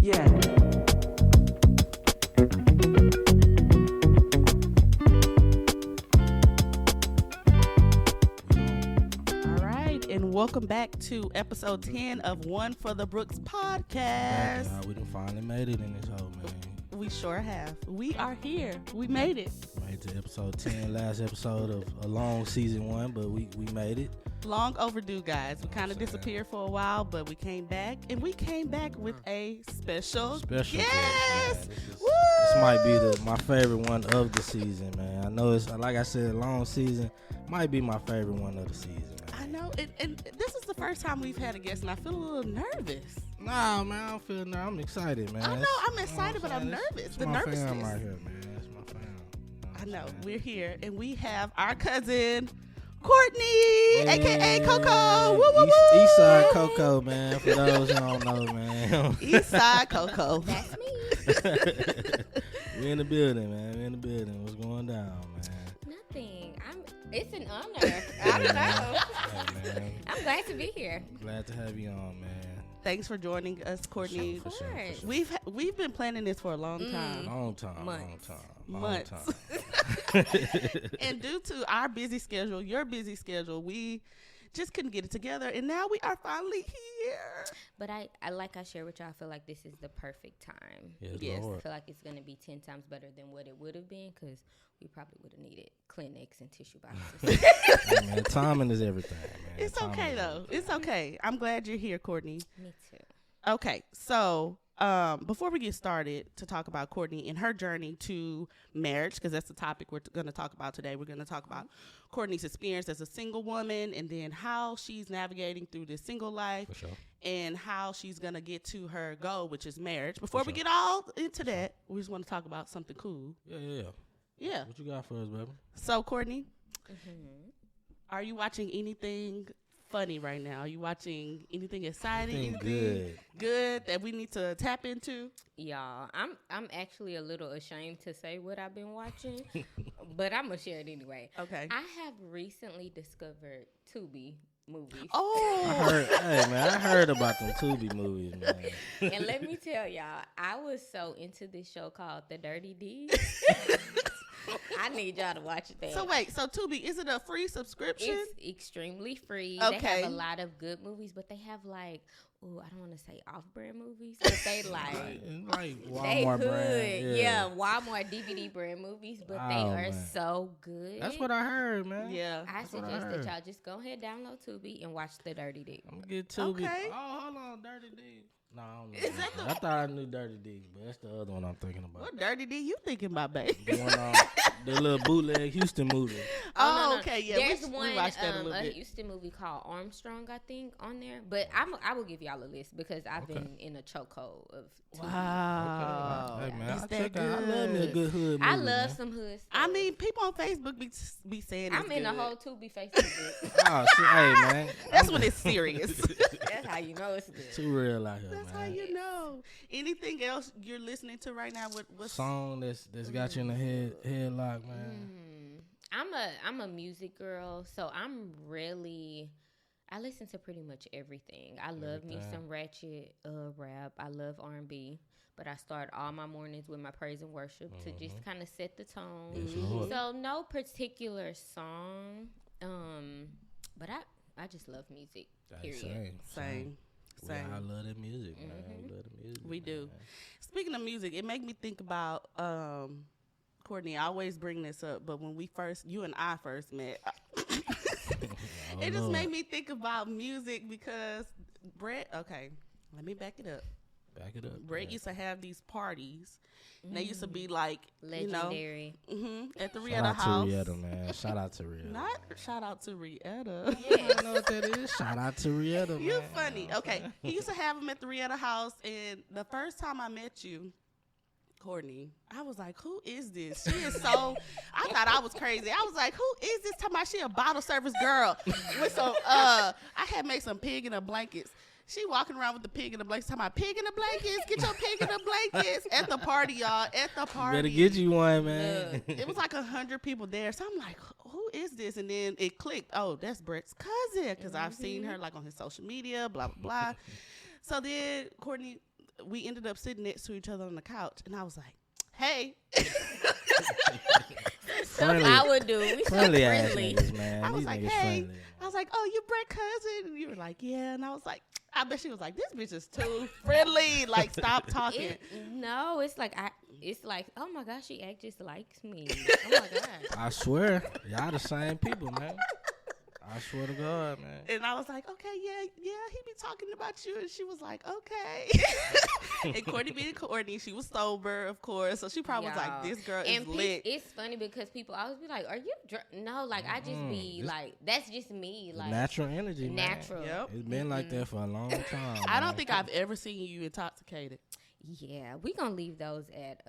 Yeah. All right, and welcome back to episode 10 of One for the Brooks podcast. Y'all, we done finally made it in this hole, man. We sure have. We are here. We made it. Made it to episode 10, last episode of a long season 1, but we made it. Long overdue, guys. We kind of disappeared for a while, but we came back, and we came back with a special guest. Guest, this might be my favorite one of the season, man. I know it's, like I said, a long season. Might be my favorite one of the season, man. I know, and this is the first time we've had a guest, and I feel a little nervous. Nah, man, I don't feel nervous. I'm excited, man. I know, I'm excited, but I'm nervous. It's the my nervousness. fam right here, man. It's my fam. I know, we're here, and we have our cousin, Courtney, a.k.a. Coco. Woo, woo, woo. Eastside Coco, man, for those who don't know, man. Eastside Coco. That's me. We in the building, man. We in the building. What's going down, man? Nothing. It's an honor. I don't know. Hey, man. I'm glad to be here. Glad to have you on, man. Thanks for joining us, Courtney. Of course. We've been planning this for a long time. Months. Months. And due to our busy schedule, your busy schedule, we just couldn't get it together, and now we are finally here. But I like I share with y'all, I feel like this is the perfect time. Yes, I Lord. feel like it's going to be 10 times better than what it would have been because we probably would have needed Kleenex and tissue boxes. Hey, man, timing is everything, man. It's Timing okay, is though. everything. It's okay. I'm glad you're here, Courtney. Me too. Okay, so before we get started to talk about Courtney and her journey to marriage, because that's the topic we're going to talk about today. We're going to talk about Courtney's experience as a single woman, and then how she's navigating through this single life, For sure. and how she's going to get to her goal, which is marriage. Before we sure. get all into that, we just want to talk about something cool. Yeah. Yeah. What you got for us, baby? So, Courtney, Mm-hmm. are you watching anything funny right now? Are you watching anything exciting? Anything good that we need to tap into? Y'all, I'm actually a little ashamed to say what I've been watching, but I'm going to share it anyway. Okay. I have recently discovered Tubi movies. Oh, I heard about them Tubi movies, man. And let me tell y'all, I was so into this show called The Dirty Deeds. I need y'all to watch it. so wait, so Tubi, is it a free subscription? It's extremely free. Okay. They have a lot of good movies, but they have like, I don't want to say off-brand movies, but they like like they Walmart hood, brand. yeah, Walmart DVD brand movies, but they Oh, are man. so good. That's what I heard, man. Yeah. I That's what I suggest that heard. y'all just go ahead, download Tubi, and watch The Dirty Deeds. I'm gonna get Tubi. Okay. Oh, hold on, Dirty D. No, I don't know. Is that the- I thought I knew Dirty D, but that's the other one I'm thinking about. What dirty D you thinking about, babe? The one on the little bootleg Houston movie. Oh, no. okay, yeah. There's we one watched that a little bit. Houston movie called Armstrong, I think, on there. But I will give y'all a list because I've been in a chokehold of Tubi. Wow. Hey, man, Is I that check out. I love me a good? good hood movie. I love man. some hood stuff. I mean, people on Facebook be saying it's I'm in good. the whole Tubi Facebook group. Oh, shit, hey, man. That's when it's serious. That's how you know it's good. Too real out here, That's man. how you know. Anything else you're listening to right now? What's Song that's got you in the headlock, man. I'm a music girl, so I listen to pretty much everything. I love me some ratchet rap. I love R&B, but I start all my mornings with my praise and worship to just kind of set the tone. Yes, Lord. So no particular song, but I just love music. Period. Same. I love that music, man. We love the music. We man. do. Speaking of music, it made me think about Courtney. I always bring this up, but when you and I first met, Oh, it just Lord. made me think about music because Brett. Okay, let me back it up. Back it up. Brett used to have these parties. And they used to be like, Legendary. At the Shout Rietta out house. to Rietta, man. Shout out to Rietta. Not shout out to Rietta. I know what that is. Shout out to Rietta, man. You funny. Okay. He used to have them at the Rietta house, and the first time I met you, Courtney, I was like, who is this? She is so, I thought I was crazy. I was like, who is this? Talking about she a bottle service girl with some, I had made some pig in the blankets. She walking around with the pig in the blankets, talking about pig in the blankets, get your pig in the blankets at the party, y'all, at the party. Better get you one, man. It was like 100 people there. So I'm like, who is this? And then it clicked. Oh, that's Brett's cousin. Because I've seen her like on his social media, blah, blah, blah. So then Courtney, we ended up sitting next to each other on the couch, and I was like, "Hey." Friendly, I would do. We so friendly ass friendly. niggas, man. I was These like, niggas "Hey." friendly. I was like, "Oh, you Brett cousin?" And you were like, "Yeah." And I was like, I bet she was like, "This bitch is too friendly. Like, stop talking." No, it's like oh my gosh, she act just likes me. Oh my god. I swear, y'all the same people, man. I swear to God, man. And I was like, "Okay, yeah, he be talking about you." And she was like, "Okay." And Courtney being Courtney, she was sober, of course. So she probably was like, "This girl is lit." It's funny because people always be like, "Are you drunk?" No, like I just be like, that's just me. Like Natural energy, man. natural. Yep. It's been like that for a long time. I man. don't think I've ever seen you intoxicated. Yeah, we gonna leave those at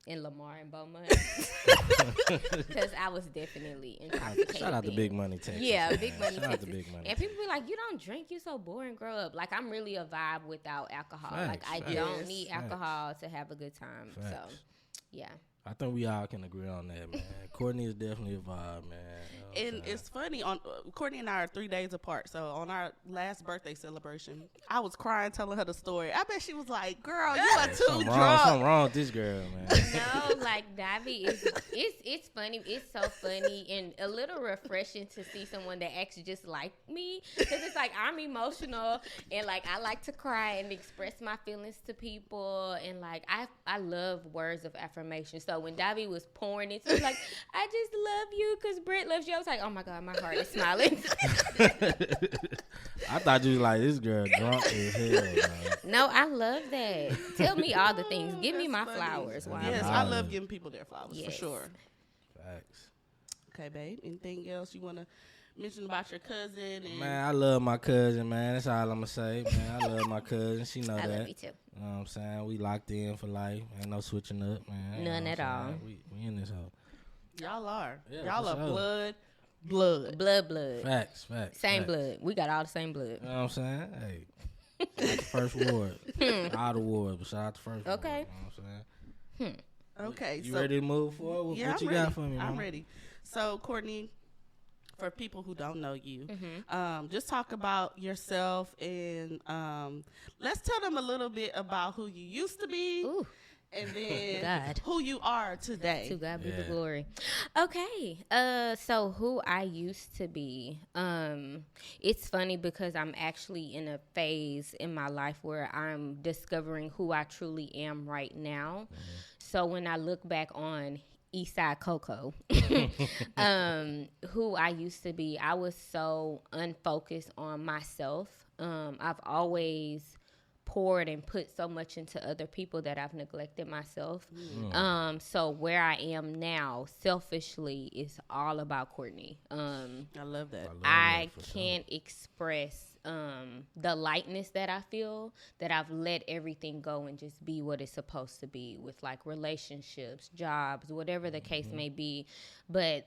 in Lamar and Beaumont because I was definitely intoxicated. Shout out to then. Big Money, Texas. Yeah, man. Big Money, Shout out Texas. to Big Money. And people be like, "You don't drink, you so boring, grow up." Like I'm really a vibe without alcohol. Like I Facts. don't Yes. need Facts. alcohol to have a good time. Facts. So, yeah. I think we all can agree on that, man. Courtney is definitely a vibe, man. You know And what I'm it's funny, on Courtney and I are 3 days apart. So on our last birthday celebration, I was crying telling her the story. I bet she was like, "Girl, you are too something drunk." something wrong with this girl, man. No, like Davy it's funny. It's so funny and a little refreshing to see someone that acts just like me. Because it's like I'm emotional and like I like to cry and express my feelings to people. And like I love words of affirmation. So when Davy was pouring it, like, "I just love you because Britt loves you," I was like, "Oh my God, my heart is smiling." I thought you was like, this girl drunk as hell, man. No, I love that. Tell me all the things. Give me That's my funny. flowers. While Yes, I'm I Wow. love giving people their flowers for Yes. sure. Facts. Okay, babe. Anything else you want to mention about your cousin? And Man, I love my cousin, man. That's all I'm going to say, man. I love my cousin. She know I that. love you too. You know what I'm saying? We locked in for life. Ain't no switching up, man. You know None what at I'm all. saying? We in this hoe. y'all are. Yeah, Y'all for are sure. blood. Blood. Facts. Same facts. blood. We got all the same blood. You know what I'm saying? Hey. Shout out to First Ward. All the wards, but shout out to First Ward. Okay. You know what I'm saying? Okay, You so ready to move forward? What, yeah, what I'm you ready. got for me, I'm mama? ready. So, Courtney, for people who don't know you, Mm-hmm. just talk about yourself and let's tell them a little bit about who you used to be Ooh, and then God. who you are today. to God be the Yeah. glory. Okay. So who I used to be. It's funny because I'm actually in a phase in my life where I'm discovering who I truly am right now. So when I look back on Eastside Coco, who I used to be, I was so unfocused on myself. I've always poured and put so much into other people that I've neglected myself. So where I am now, selfishly, is all about Courtney. I love that. I can't express the lightness that I feel, that I've let everything go and just be what it's supposed to be with like relationships, jobs, whatever the case may be. But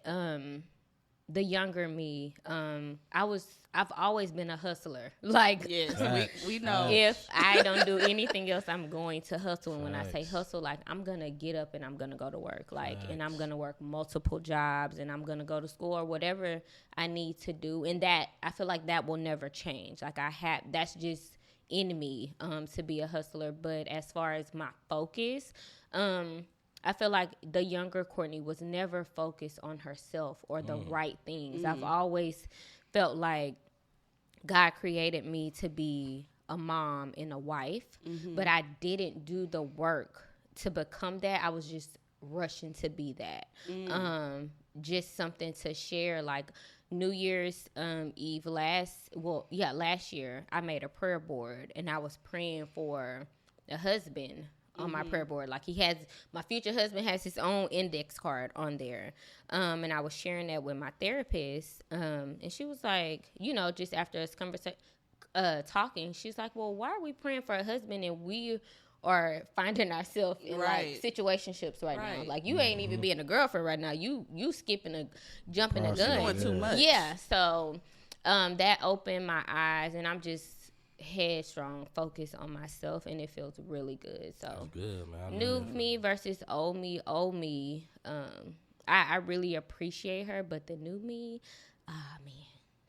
the younger me, I've always been a hustler. Like, Yes, Facts. we know. if I don't do anything else, I'm going to hustle. And when I say Facts. hustle, like I'm gonna get up and I'm gonna go to work, like, and I'm Facts. gonna work multiple jobs, and I'm gonna go to school or whatever I need to do. And that I feel like that will never change. Like that's just in me to be a hustler. But as far as my focus, I feel like the younger Courtney was never focused on herself or the right things. I've always felt like God created me to be a mom and a wife, but I didn't do the work to become that. I was just rushing to be that. Just something to share, like New Year's Eve last year, I made a prayer board and I was praying for a husband on my prayer board. Like my future husband has his own index card on there. And I was sharing that with my therapist. And she was like, just after us talking, she's like, well, why are we praying for a husband and we are finding ourselves in like situationships right now? Like you ain't even being a girlfriend right now. You jumping a gun. Doing too much. Yeah. So that opened my eyes, and I'm just headstrong, focused on myself, and it feels really good. So That's good, man. I love new that. me versus old me. I really appreciate her, but the new me, man,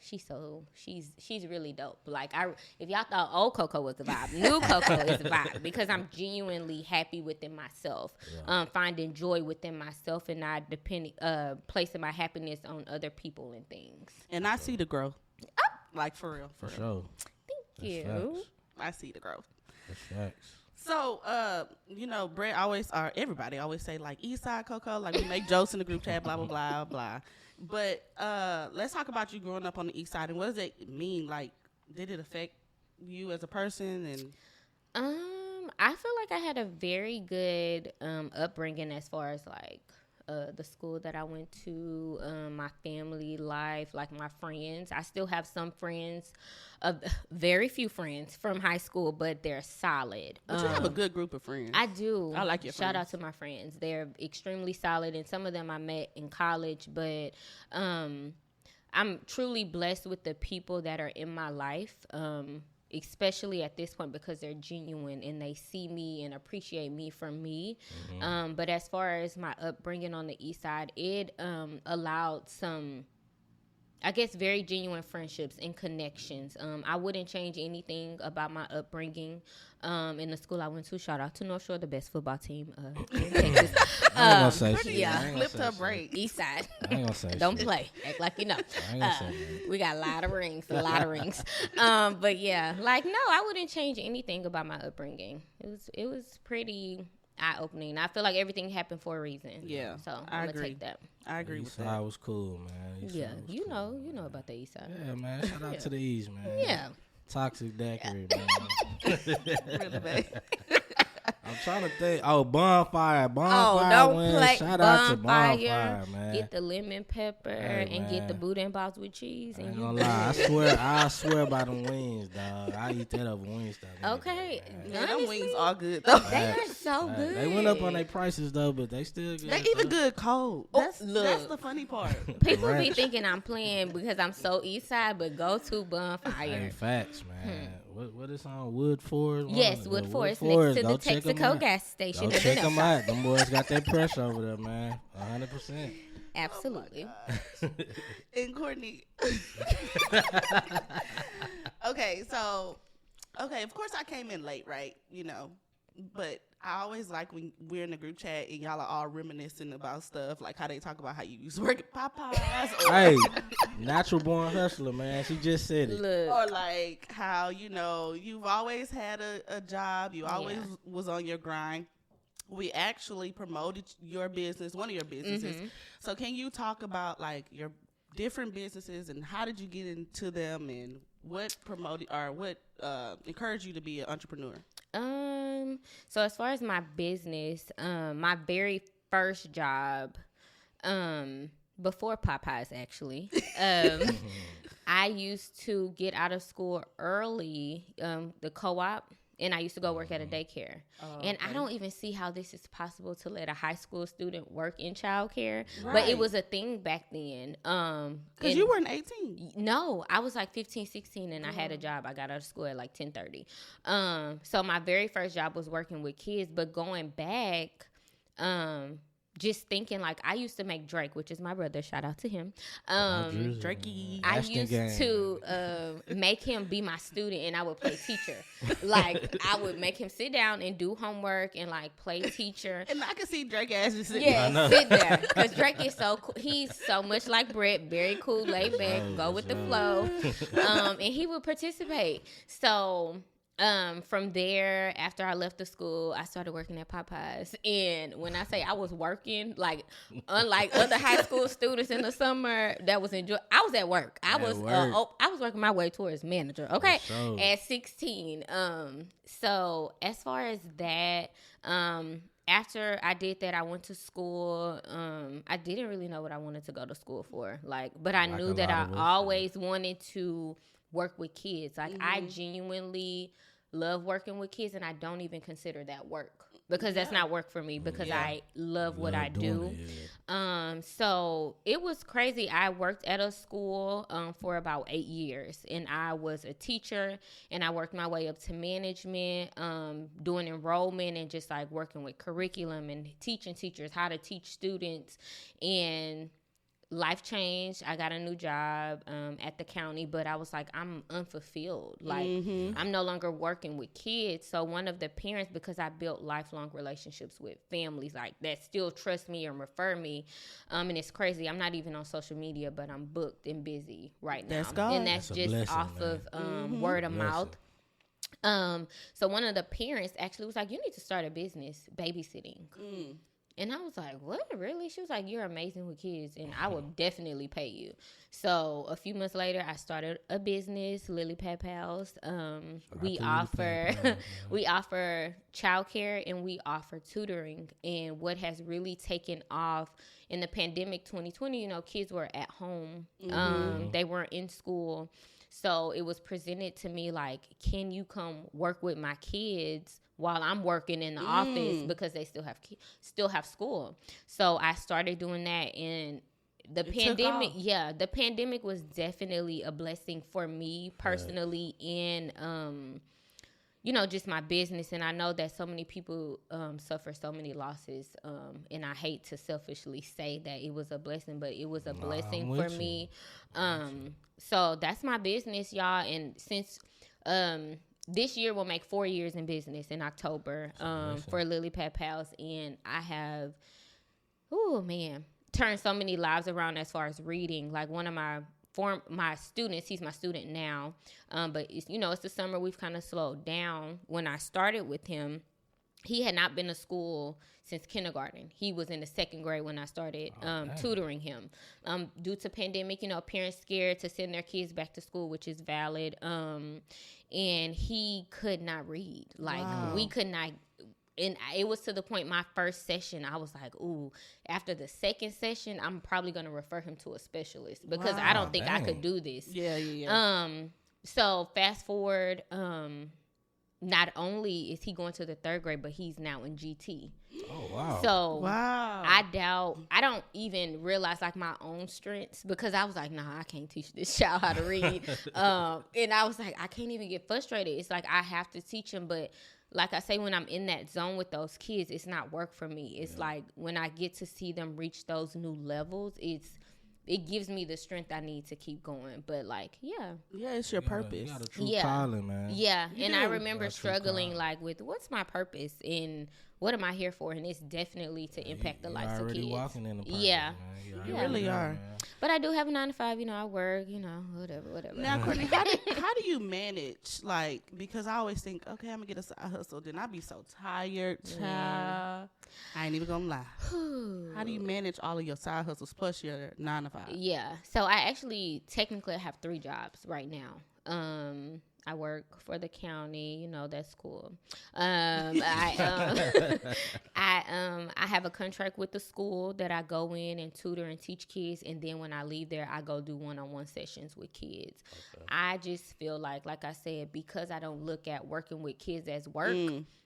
she's really dope. Like if y'all thought old Coco was the vibe, new Coco is the vibe because I'm genuinely happy within myself, finding joy within myself, and not placing my happiness on other people and things. And I see the growth, like for real. For sure. Thank you. I see the growth. That's facts. So, Brett everybody always say like Eastside Coco, like we make jokes in the group chat, blah, blah, blah, blah. But let's talk about you growing up on the East Side, and what does it mean? Like, did it affect you as a person? And I feel like I had a very good upbringing as far as like the school that I went to, my family life, like my friends. I still have some friends, very few friends from high school, but they're solid. But you have a good group of friends. I do. I like your friends. Shout out to my friends. They're extremely solid, and some of them I met in college, but I'm truly blessed with the people that are in my life. Especially at this point because they're genuine and they see me and appreciate me for me. Mm-hmm. But as far as my upbringing on the East Side, it allowed some, I guess, very genuine friendships and connections. I wouldn't change anything about my upbringing in the school I went to. Shout out to North Shore, the best football team in Texas. I ain't gonna say shit. Yeah, flipped her break. East Side. I ain't gonna say Don't shit. play. Act like you know. I ain't gonna say shit. We got a lot of rings. But yeah, like, no, I wouldn't change anything about my upbringing. It was pretty eye-opening. I feel like everything happened for a reason. Yeah, so I I'm agree. gonna take that. I agree with East that. Side was cool, man. East Yeah, Side was you cool, know about the East Side. Yeah, man. Shout out to the East, man. Yeah. Toxic daiquiri, man. Really, babe. I'm trying to think. Oh, Bonfire. Oh, don't wins. play Shout out to Bonfire. Bonfire, man. Get the lemon pepper and get the boudin balls with cheese. I And ain't you gonna lie. I swear by them wings, dog. I eat that over Wingstop. Okay. Yeah, them Honestly, wings are good though. they are so good. They went up on their prices though, but they still good. They even good cold. Oh, That's look. the funny part. People be Ranch. thinking I'm playing because I'm so East Side, but go to Bonfire. Hey, facts, man. What is on Wood Forest? Yes, Wood Forest, next to Go the check 'em Texaco out. gas station. Go check them out. Them boys got that pressure over there, man. 100%. Absolutely. And Courtney. Okay, of course I came in late, right? But I always like when we're in the group chat and y'all are all reminiscing about stuff, like how they talk about how you used to work at Popeyes. Or, Hey, natural born hustler, man. She just said it. Look. or like how, you've always had a job. You always was on your grind. We actually promoted your business, one of your businesses. Mm-hmm. So can you talk about like your different businesses and how did you get into them and what promoted or what encouraged you to be an entrepreneur? So as far as my business, my very first job, before Popeyes actually, I used to get out of school early, the co-op, and I used to go work at a daycare. And I don't even see how this is possible to let a high school student work in childcare, but it was a thing back then. Because you weren't 18. No, I was like 15, 16, and I had a job. I got out of school at like 10:30. So my very first job was working with kids, but going back, just thinking like I used to make Drake, which is my brother. Shout out to him. Drakey. I used to make him be my student, and I would play teacher. Like I would make him sit down and do homework and like play teacher. And I can see Drake as just sitting Yeah, sit there because Drake is so cool. He's so much like Brett, very cool, laid back, go with the flow, and he would participate. So. From there, after I left the school, I started working at Popeyes. And when I say I was working, like, unlike other high school students in the summer that was I was at work. I was working my way towards manager. Okay, sure. At 16. So as far as that, after I did that, I went to school. I didn't really know what I wanted to go to school for, but I knew that I always wanted to work with kids. Like I genuinely love working with kids, and I don't even consider that work because that's not work for me because I love what I do. So it was crazy. I worked at a school for about 8 years, and I was a teacher, and I worked my way up to management, doing enrollment and just like working with curriculum and teaching teachers how to teach students. And life changed. I got a new job at the county, but I was like, I'm unfulfilled. Like, I'm no longer working with kids. So one of the parents, because I built lifelong relationships with families like that still trust me and refer me, and it's crazy. I'm not even on social media, but I'm booked and busy right now. That's God. And that's just blessing, off man. of word of mouth. So one of the parents actually was like, you need to start a business babysitting. And I was like, what, really? She was like, you're amazing with kids, and I will definitely pay you. So a few months later, I started a business, Lily Pad Pals. We offer we offer childcare and we offer tutoring. And what has really taken off in the pandemic 2020, you know, kids were at home. They weren't in school. So it was presented to me like, can you come work with my kids while I'm working in the office, because they still have school. So I started doing that, and the pandemic was definitely a blessing for me personally in you know, just my business. And I know that so many people suffer so many losses, and I hate to selfishly say that it was a blessing, but it was a blessing for me. So that's my business, y'all. And since this year will make 4 years in business in October for Lily Pad Pals, and I have, turned so many lives around as far as reading. Like one of my students, he's my student now, but it's, you know, it's the summer, we've kind of slowed down. When I started with him, he had not been to school since kindergarten. He was in the second grade when I started tutoring him. Due to pandemic, you know, parents scared to send their kids back to school, which is valid. And he could not read. Like, we could not. And it was to the point, my first session, I was like, ooh, after the second session, I'm probably going to refer him to a specialist because I don't think I could do this. Yeah. So fast forward, not only is he going to the third grade, but he's now in GT. Oh, wow. So I don't even realize like my own strengths, because I was like, nah, I can't teach this child how to read. And I was like, I can't even get frustrated. It's like I have to teach him. But like I say, when I'm in that zone with those kids, it's not work for me. It's like when I get to see them reach those new levels, it gives me the strength I need to keep going. But like, it's your purpose. You got a true calling, man. Yeah, and I remember struggling like with what's my purpose and what am I here for? And it's definitely to impact the lives of kids. You're already walking in the purpose, man. You really are. Man. But I do have a 9 to 5. You know, I work. You know, whatever. Now, Courtney, how do you manage? Like, because I always think, okay, I'm gonna get a side hustle. Then I be so tired, child. I ain't even gonna lie. How do you manage all of your side hustles plus your 9 to 5? Yeah. So I actually technically have 3 jobs right now. I work for the county, you know, that's cool. I have a contract with the school that I go in and tutor and teach kids, and then when I leave there, I go do one-on-one sessions with kids. Okay. I just feel like I said, because I don't look at working with kids as work,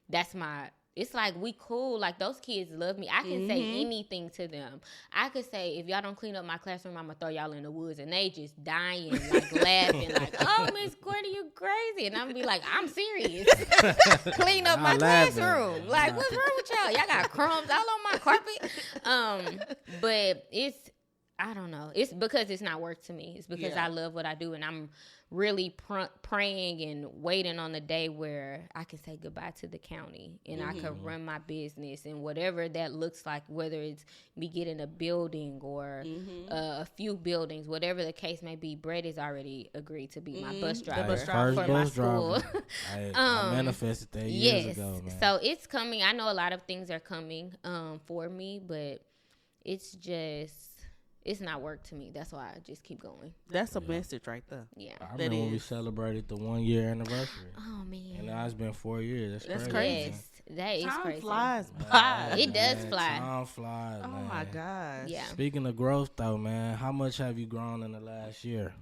that's my. It's like we cool. Like those kids love me. I can say anything to them. I could say, if y'all don't clean up my classroom, I'm gonna throw y'all in the woods, and they just dying, like laughing, like, "Oh, Miss Courtney, you crazy?" And I'm be like, "I'm serious. Clean up my classroom. Like, what's wrong with y'all? Y'all got crumbs all on my carpet." But I don't know. It's because it's not work to me. It's because I love what I do, and I'm really praying and waiting on the day where I can say goodbye to the county and I can run my business and whatever that looks like, whether it's me getting a building or a few buildings, whatever the case may be. Brett has already agreed to be my bus driver for my school. I manifested that years ago, man. So it's coming. I know a lot of things are coming for me, but it's not work to me. That's why I just keep going. That's a message right there. Yeah. I remember when we celebrated the 1 year anniversary. Oh, man. And now it's been 4 years. That's crazy. Yes, that is Time crazy. flies by. It does fly. Time flies, Oh, my gosh. Yeah. Speaking of growth, though, man, how much have you grown in the last year?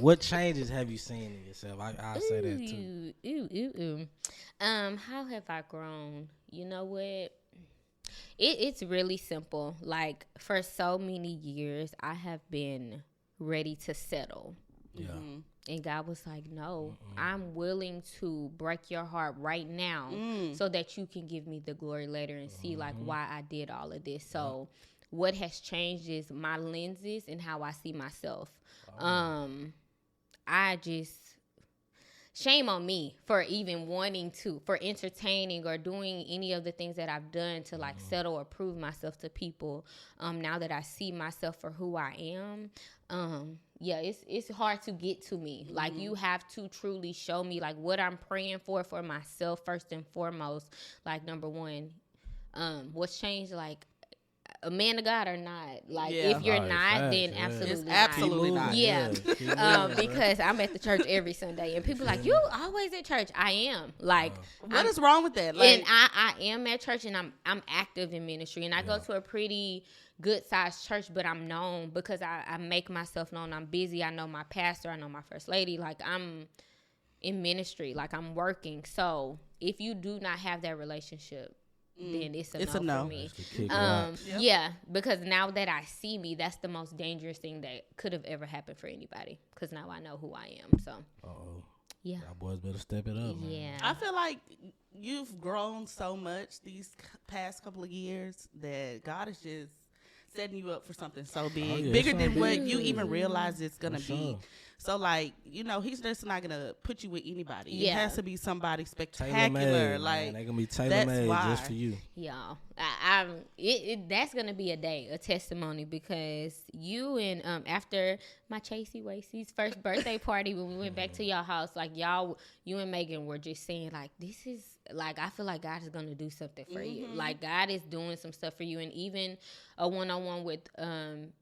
What changes have you seen in yourself? I'll say that, too. How have I grown? You know what? It's really simple. Like, for so many years, I have been ready to settle. Yeah. And God was like, no, I'm willing to break your heart right now so that you can give me the glory later and see, like, why I did all of this. So what has changed is my lenses and how I see myself. I just, shame on me for even for entertaining or doing any of the things that I've done to like settle or prove myself to people. Now that I see myself for who I am, it's hard to get to me. Like, you have to truly show me like what I'm praying for myself first and foremost. Like, number one, what's changed, like, a man of God or not. Like, if you're not, then absolutely not. Absolutely not. Yeah. Because I'm at the church every Sunday, and people like, you always at church. I am. Like, what is wrong with that? Like, and I am at church, and I'm active in ministry, and I go to a pretty good sized church, but I'm known because I make myself known. I'm busy. I know my pastor. I know my first lady. Like, I'm in ministry. Like, I'm working. So if you do not have that relationship, then it's a no for me. Yeah, because now that I see me, that's the most dangerous thing that could have ever happened for anybody. Because now I know who I am. So, yeah, y'all boys better step it up. Yeah, man. I feel like you've grown so much these past couple of years that God is just setting you up for something so big, bigger than what you even realize it's gonna be. So, like, you know, he's just not gonna put you with anybody. It has to be somebody spectacular. Like, they're gonna be tailor-made just for you. Y'all, that's gonna be a testimony, because you and after my Chasey Wasey's first birthday party when we went back to y'all house, like, you and Megan were just saying like, this is like, I feel like God is gonna do something for you. Like, God is doing some stuff for you. And even a one-on-one with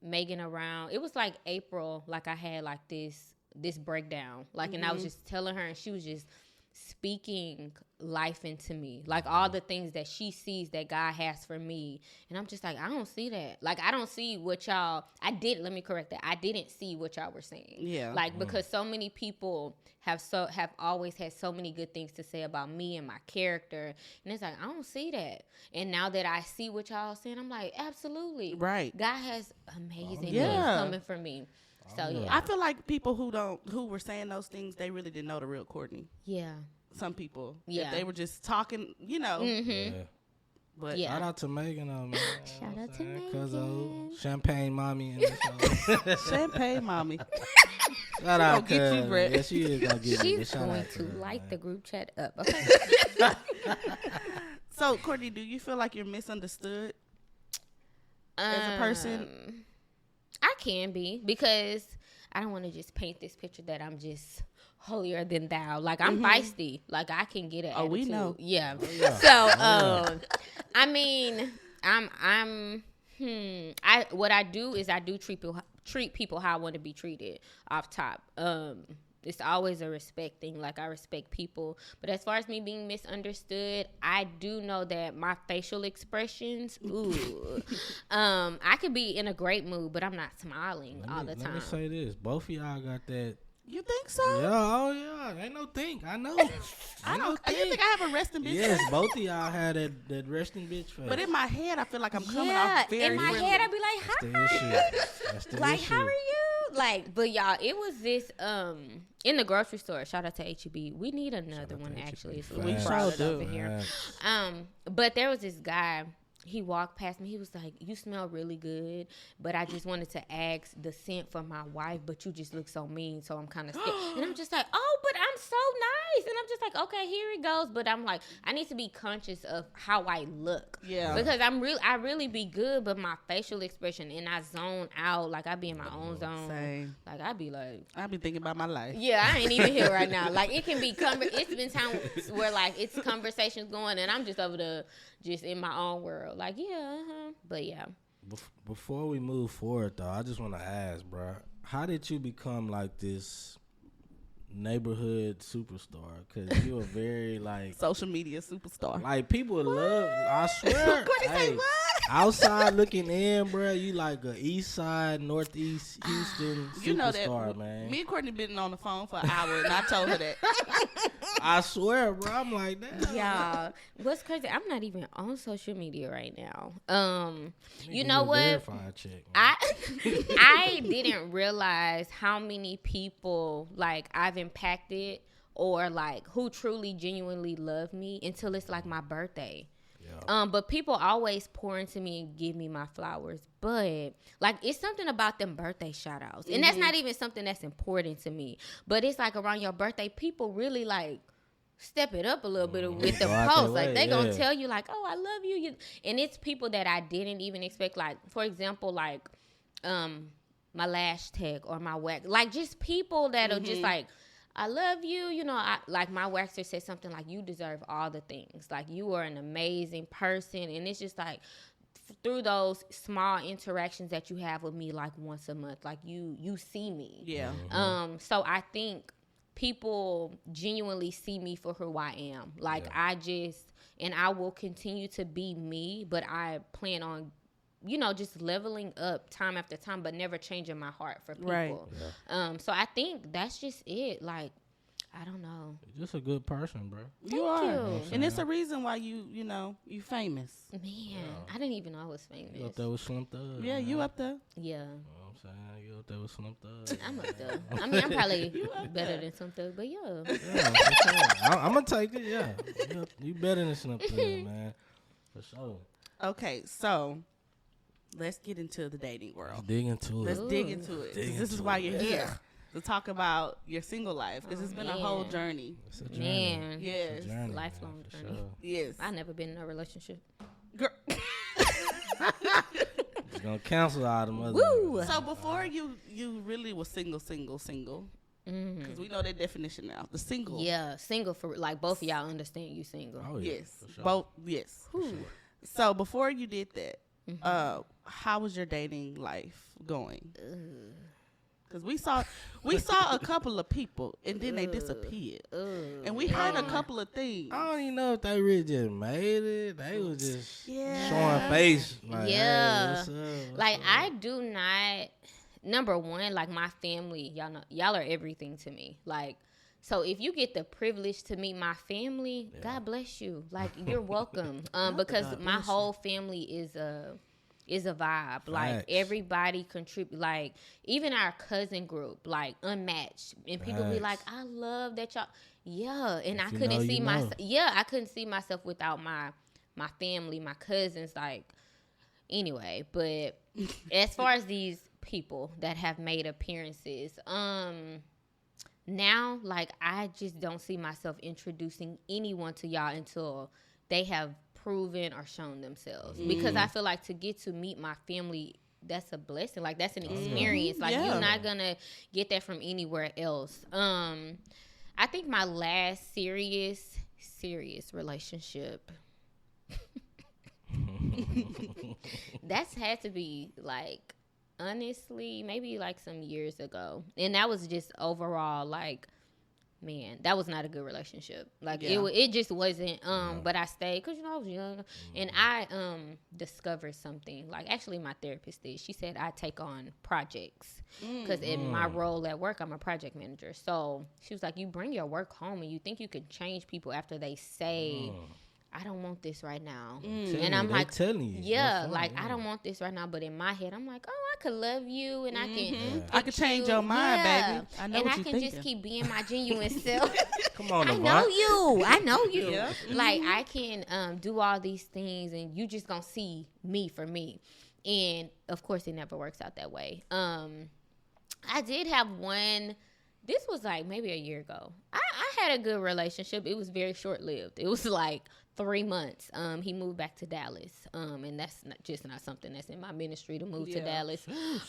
Megan around, it was like April, like I had like this breakdown, like, and I was just telling her, and she was just speaking life into me, like all the things that she sees that God has for me. And I'm just like, I don't see that. Like, I don't see what y'all, let me correct that. I didn't see what y'all were saying. Yeah. Like, because so many people have always had so many good things to say about me and my character. And it's like, I don't see that. And now that I see what y'all saying, I'm like, absolutely. Right. God has amazing things coming for me. So yeah, I feel like people who were saying those things, they really didn't know the real Courtney. Yeah. Some people. Yeah. They were just talking, you know. Yeah. But shout out to Megan, man. Shout out to Megan. Champagne mommy in the show. Champagne mommy. Shout out, get you, Brett. Yeah, she is gonna get me. She's going to light the group chat up. Okay. So, Courtney, do you feel like you're misunderstood as a person? I can be, because I don't want to just paint this picture that I'm just holier than thou. Like, I'm feisty. Like, I can get an attitude. We know. Yeah. So, I mean, what I do is I do treat people how I want to be treated off top. It's always a respect thing. Like, I respect people. But as far as me being misunderstood, I do know that my facial expressions, I could be in a great mood, but I'm not smiling all the time. Let me say this. Both of y'all got that. You think so? Yeah, ain't no think. I know. I don't. You think I have a resting bitch? Yes, both of y'all had that resting bitch face. But in my head, I feel like I'm coming off very in my friendly. head, I'd be like, hi. That's the like, issue. how are you? Like, but y'all, it was this in the grocery store. Shout out to HEB. We need another one, actually. It's we brought it over here. But there was this guy. He walked past me. He was like, you smell really good, but I just wanted to ask the scent for my wife, but you just look so mean, so I'm kind of scared. And I'm just like, oh, but I'm so nice. And I'm just like, okay, here it goes. But I'm like, I need to be conscious of how I look. Yeah. Because I really be good, but my facial expression, and I zone out. Like, I be in my own zone. Same. Like, I be thinking about my life. Yeah, I ain't even here right now. Like, it can be, it's been times where, like, it's conversations going, and I'm just over the, just in my own world. Like, but yeah. Before we move forward, though, I just want to ask, bro, how did you become like this neighborhood superstar? Because you a very, like, social media superstar. Like, people love, I swear. Hey, outside looking in, bro, you like a Eastside, Northeast Houston superstar, you know that, man. Me and Courtney been on the phone for an hour, and I told her that. I swear, bro, I'm like that. Y'all, what's crazy, I'm not even on social media right now. You know what? Check, I didn't realize how many people, like, I've impacted, or like who truly genuinely love me, until it's like my birthday. But people always pour into me and give me my flowers. But like, it's something about them birthday shout outs. And that's not even something that's important to me. But it's like around your birthday, people really like step it up a little bit with the post. Like they gonna tell you like, oh, I love you. And it's people that I didn't even expect. Like, for example, like my lash tech or my wax. Like just people that are just like, I love you. You know, like my waxer said something like, you deserve all the things. Like you are an amazing person. And it's just like through those small interactions that you have with me, like once a month, like you see me. Yeah. So I think people genuinely see me for who I am. Like and I will continue to be me, but I plan on, you know, just leveling up time after time, but never changing my heart for people. Right. Yeah. So I think that's just it. Like, I don't know. You're just a good person, bro. You are. And it's a reason why you know, you famous. Man, I didn't even know I was famous. You up there with Slim Thug. Yeah, you up there. Yeah. You know what I'm saying? You up there with Slim Thug. I'm up there. I mean, I'm probably better than Slim Thug, but yeah. I'm going to take it, yeah. You better than Slim Thug, man. For sure. Okay, so let's get into the dating world. Let's dig into it. This is why you're here. To talk about your single life, because it's been a whole journey. It's a journey. Man, yes, it's a journey, lifelong journey. Sure. Yes, I've never been in a relationship. Girl. It's gonna cancel all the mother. Woo! So before you really was single, because we know that definition now. The single. Yeah, single for like both of y'all understand you single. Oh yeah, yes, for sure. both. Yes. For sure. So before you did that, how was your dating life going? Because we saw a couple of people and then they disappeared, and we heard a couple of things. I don't even know if they really just made it. They was just showing face. Like, hey, what's up? Like I do not. Number one, like my family, y'all are everything to me. Like, so if you get the privilege to meet my family, God bless you. Like you're welcome. Because my whole family is a vibe. Like everybody contribute. Like even our cousin group, like unmatched, and people be like, "I love that y'all." Yeah, and I couldn't see myself. Yeah, I couldn't see myself without my family, my cousins. Like anyway, but as far as these people that have made appearances, now like I just don't see myself introducing anyone to y'all until they have proven or shown themselves, because I feel like to get to meet my family, that's a blessing. Like that's an experience. Like you're not gonna get that from anywhere else. I think my last serious relationship that's had to be like honestly maybe like some years ago, and that was just overall like, man, that was not a good relationship. Like it just wasn't. But I stayed because I was young, and I discovered something. Like actually, my therapist did. She said I take on projects because in my role at work, I'm a project manager. So she was like, you bring your work home, and you think you can change people after they say, I don't want this right now. And I'm like, telling you, yeah, like I don't want this right now. But in my head, I'm like, oh, I could love you, and I could change your mind, baby. I know and what I you're can thinking. just keep being my genuine self. Come on, I know you. Yeah. Like I can do all these things, and you just gonna see me for me. And of course, it never works out that way. I did have one. This was like maybe a year ago. I had a good relationship. It was very short lived. It was like 3 months. He moved back to Dallas, and that's not something that's in my ministry to move to Dallas.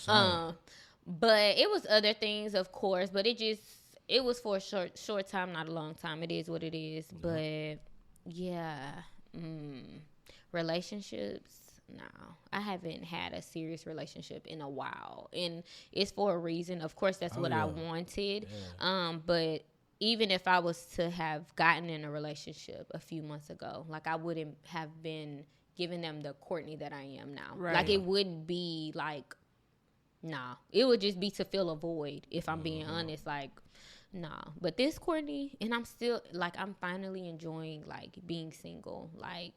But it was other things, of course. But it was for a short time, not a long time. It is what it is. But relationships. No, I haven't had a serious relationship in a while, and it's for a reason. Of course, that's what I wanted. But even if I was to have gotten in a relationship a few months ago, like I wouldn't have been giving them the Courtney that I am now. Right. Like it wouldn't be like, nah, it would just be to fill a void. If I'm being honest, like, nah. But this Courtney, and I'm still like, I'm finally enjoying like being single, like.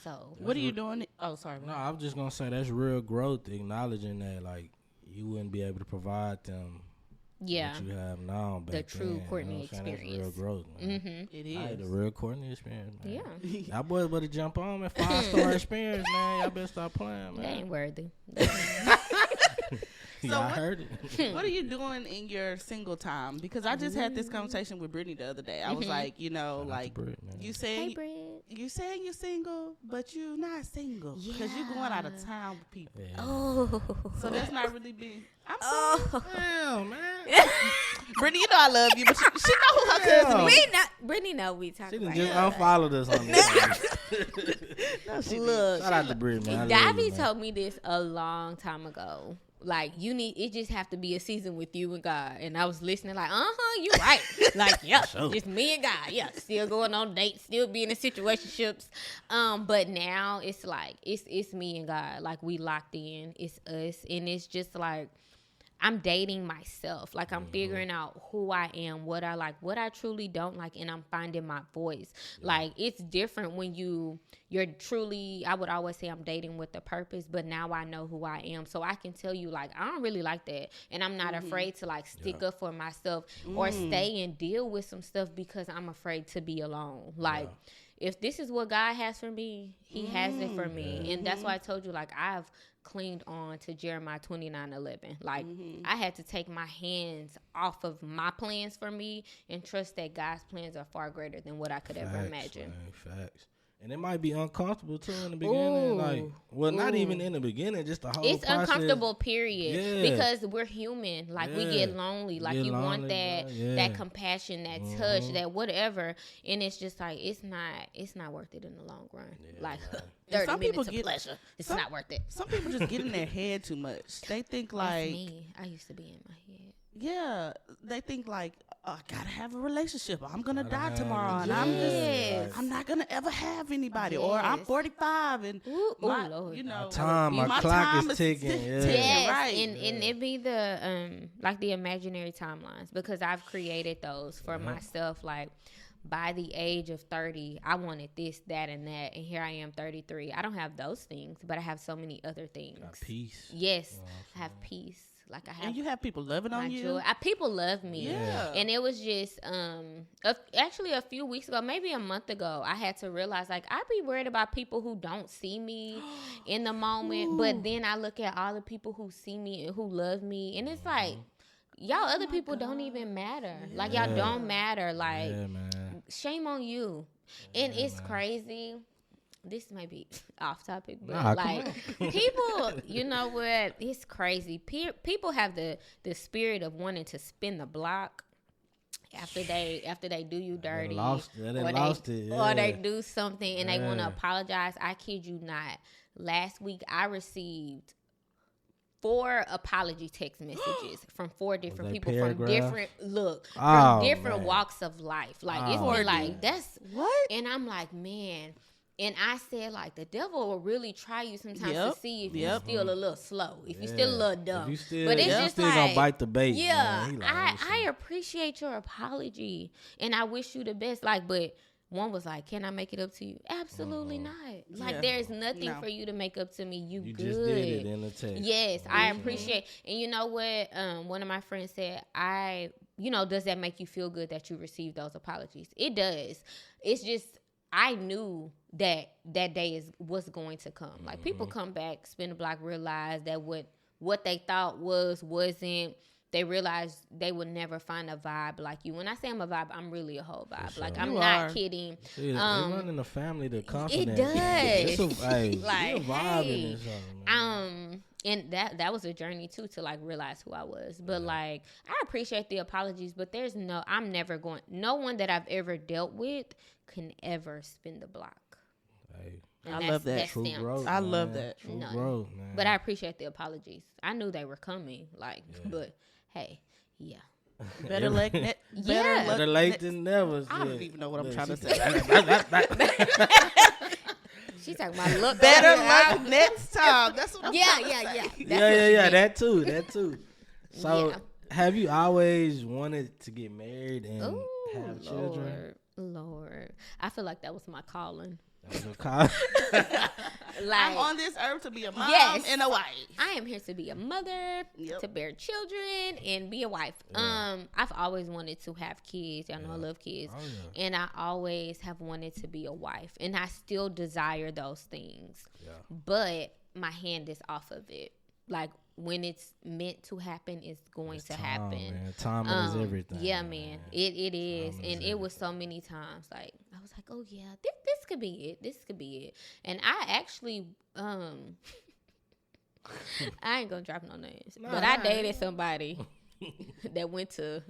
So what are you doing? Oh, sorry. No, I'm just gonna say that's real growth, acknowledging that like you wouldn't be able to provide them Yeah. what you have now back The true then, Courtney That's real experience. growth, man. Mm-hmm. It I had the is. real Courtney experience, man. Yeah. Y'all boys better jump on, man. 5-star experience, man. Y'all better stop playing, They man. ain't worthy. Y'all what- heard it. What are you doing in your single time? Because I just had this conversation with Brittany the other day. I was like, Shout out like to Britt, man. you Hey, saying Brett. you saying you're single, but you're not single because you're going out of town with people. Yeah. Oh. So that's not really big. I'm sorry, Oh. Damn, man. Brittany. You know I love you, but she know who her cousin is. Brittany know we talk She done about just it. unfollowed us on this. No, she Look, Shout out to Britt, man. I love you, Davy man. told me this a long time ago. Like, it just have to be a season with you and God. And I was listening like, you right. Like, yeah, Sure. just me and God. Yeah, still going on dates, still being in situationships. But now it's like, it's me and God. Like, we locked in. It's us. And it's just like, I'm dating myself. Like, I'm figuring out who I am, what I like, what I truly don't like, and I'm finding my voice. Like, it's different when you're truly, I would always say I'm dating with a purpose, but now I know who I am. So I can tell you, like, I don't really like that. And I'm not afraid to, like, stick up for myself or stay and deal with some stuff because I'm afraid to be alone. Like, if this is what God has for me, he has it for me. And that's why I told you, like, I've clinged on to Jeremiah 29:11. Like, I had to take my hands off of my plans for me and trust that God's plans are far greater than what I could ever imagine. Man, facts. And it might be uncomfortable too in the beginning. Like, well, not even in the beginning, just the whole It's process. uncomfortable, period. Yeah. Because we're human. Like, we Yeah. get lonely. Like, Get you want lonely, that bro. Yeah. that compassion, that touch, that whatever. And it's just like, it's not worth it in the long run. Like, man. 30 Some minutes people of get- pleasure. It's some- not worth it. Some people just get in their head too much. They think That's like, me. I used to be in my head. yeah, they think like, I gotta have a relationship. I'm gonna Gotta die have tomorrow, it. and I'm Yes. just, I'm not gonna ever have anybody. Or I'm Yes. 45, and Ooh, my, Lord. you know, My my clock time is ticking. Yeah. Yes, right. and it be the like the imaginary timelines, because I've created those for myself. Like, by the age of 30, I wanted this, that, and that, and here I am, 33. I don't have those things, but I have so many other things. Got peace. Yes, I have peace. Like, I have and you have people loving my on you. joy. People love me. Yeah. And it was just actually a few weeks ago, maybe a month ago, I had to realize, like, I'd be worried about people who don't see me in the moment. But then I look at all the people who see me and who love me, and it's like, y'all other people don't even matter. Like, y'all don't matter. Like, Yeah, man. shame on you. And it's crazy. This may be off topic, but Nah, come like, people, you know what? It's crazy. People have the spirit of wanting to spin the block after they do you dirty, lost it, or they yeah. do something and they want to Yeah. apologize. I kid you not. Last week I received 4 apology text messages from 4 different they people from paragraphs? from Oh, different man. walks of life. Like, it's Oh, been man. like, that's What? and I'm like, man. And I said, like, the devil will really try you sometimes Yep. to see if Yep. you're still a little slow, if you're still a little dumb. If you still, but it's you just still like, gonna bite the bait. yeah, man. He like, let me I see. appreciate your apology, and I wish you the best. Like, but one was like, can I make it up to you? Absolutely not. Like, Yeah. there's nothing No. for you to make up to me. You good. just did it in the text. Yes, I appreciate. And you know what? One of my friends said, does that make you feel good that you received those apologies? It does. It's just, I knew that day was going to come. Like, people come back, spin the block, realize that what they thought wasn't. They realize they would never find a vibe like you. When I say I'm a vibe, I'm really a whole vibe. sure. Like, I'm You not are. kidding. See, it running the family, the confidence. does. It's a, hey, Like, you a vibe hey, in this something, man. And that was a journey too, to like realize who I was. But like, I appreciate the apologies, but no one that I've ever dealt with can ever spin the block. Hey, And I that's- love that. that's true stamped. growth. I love man. that. True No. growth, man. But I appreciate the apologies. I knew they were coming. Like, but hey, yeah. Better luck. Yeah. Better late than never. I don't shit. even know what I'm Look, trying to she- say. She's talking about look. Better luck next time. That's what I'm Yeah, trying to yeah, say. yeah. That's what Yeah, she yeah, meant. that too. So, Yeah. have you always wanted to get married and Ooh, have children? Lord. I feel like that was my calling. That was your call. Like, I'm on this earth to be a mom Yes. and a wife. I am here to be a mother, Yep. to bear children, and be a wife. Yeah. I've always wanted to have kids. Y'all know I love kids. Oh, yeah. And I always have wanted to be a wife. And I still desire those things. Yeah. But my hand is off of it. Like, when it's meant to happen, it's going It's to time, happen. Man. Timing is everything. Yeah, man. It is. Time And is it was so many times. Like, I was like, oh, yeah, this could be it. This could be it. And I actually, I ain't going to drop no names. But I dated somebody that went to.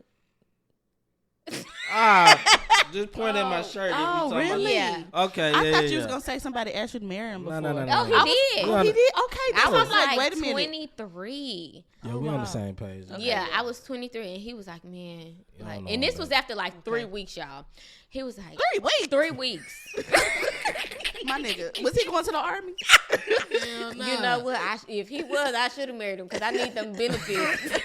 Just point at my shirt. Oh, really? Yeah. Okay, I yeah, thought yeah, you was yeah. gonna say somebody asked you to marry him before. No. Oh, he did. Oh, he did? Okay. I was like, like wait a minute. 23. Yeah, we on the same page. Okay, Yeah, yeah. I was 23, and he was like, man. You Like, don't know and this that. was after like 3 weeks, y'all. He was like, 3 weeks. 3 weeks. My nigga. Was he going to the army? You know what? If he was, I should have married him because I need them benefits.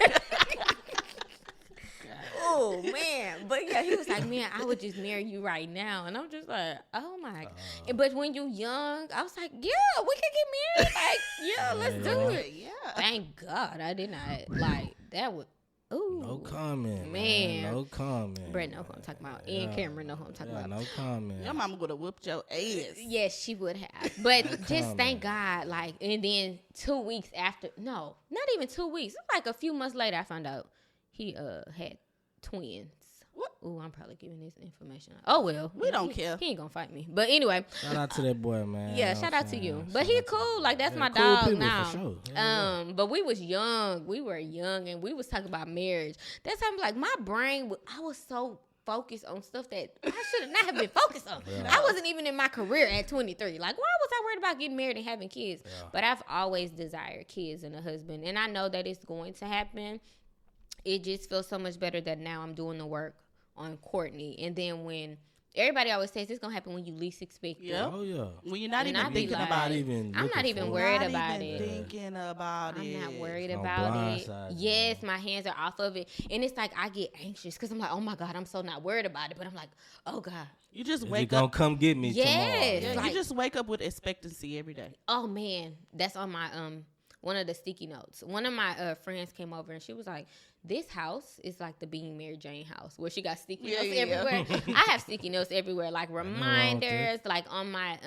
Oh, man. But yeah, he was like, man, I would just marry you right now. And I'm just like, oh, my. But when you young, I was like, yeah, we can get married. Like, yeah, let's do it. Yeah. Thank God I did not. Like, that would. Ooh. No comment, Man. man. No comment. Brett know who I'm talking about. And Cameron know who I'm talking about. No comment. Your mama would have whooped your ass. Yes, she would have. But just comment. thank God, like, and then 2 weeks after, no, not even 2 weeks. It was like a few months later, I found out he had twins. What? Ooh, I'm probably giving this information. Oh, well. We don't care. He ain't gonna fight me. But anyway. Shout out to that boy, man. Yeah, You know shout what out I'm to you. saying? But Shout he out to cool. you. Like, that's Yeah, my cool dog people, now. For sure. Yeah. But we was young. We were young, and we was talking about marriage. That's how I'm like, my brain, I was so focused on stuff that I should not have been focused on. Yeah. I wasn't even in my career at 23. Like, why was I worried about getting married and having kids? Yeah. But I've always desired kids and a husband, and I know that it's going to happen. It just feels so much better that now I'm doing the work on Courtney. And then when everybody always says it's going to happen when you least expect it. Yep. Oh, yeah. When you're not And even I be thinking like, about it. even I'm not looking even for it. worried Not about even it. thinking about it. I'm not worried It's about gonna it. blindside you, Yes, man. my hands are off of it. And it's like I get anxious because I'm like, oh my God, I'm so not worried about it. But I'm like, oh God. You just Is he wake gonna up. come get me Yes. Yeah, tomorrow? like- you just wake up with expectancy every day. Oh man, that's on my one of the sticky notes. One of my friends came over and she was like, this house is like the Being Mary Jane house where she got sticky Yeah, notes yeah, yeah. everywhere. I have sticky notes everywhere, like wrong with reminders, like on my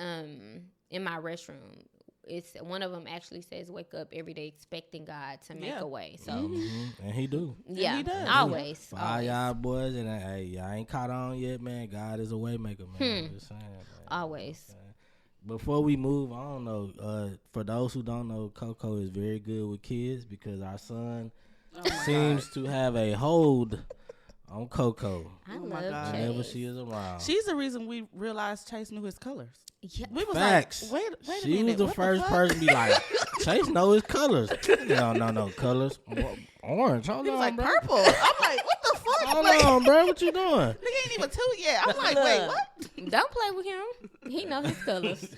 in my restroom. It's one of them actually says wake up every day expecting God to make Yeah. a way. So Mhm. And he do. yeah, he does. always. For all y'all boys, and hey, y'all ain't caught on yet, man. God is a way maker, man. I'm just saying, man. Always. Before we move, I don't know. For those who don't know, Coco is very good with kids because our son Oh my seems to have a hold on Coco I Oh my love God. whenever Chase. she is around. She's the reason we realized Chase knew his colors. Yeah. We was Facts. like, wait a She minute. was the what first fuck? person to be like, Chase know his colors. No colors. Orange. Hold He was on, like bro. purple. I'm like, what the fuck? Hold Like, on, bro. What you doing? nigga ain't even 2 yet. I'm like, wait, Look, what? Don't play with him. He know his colors.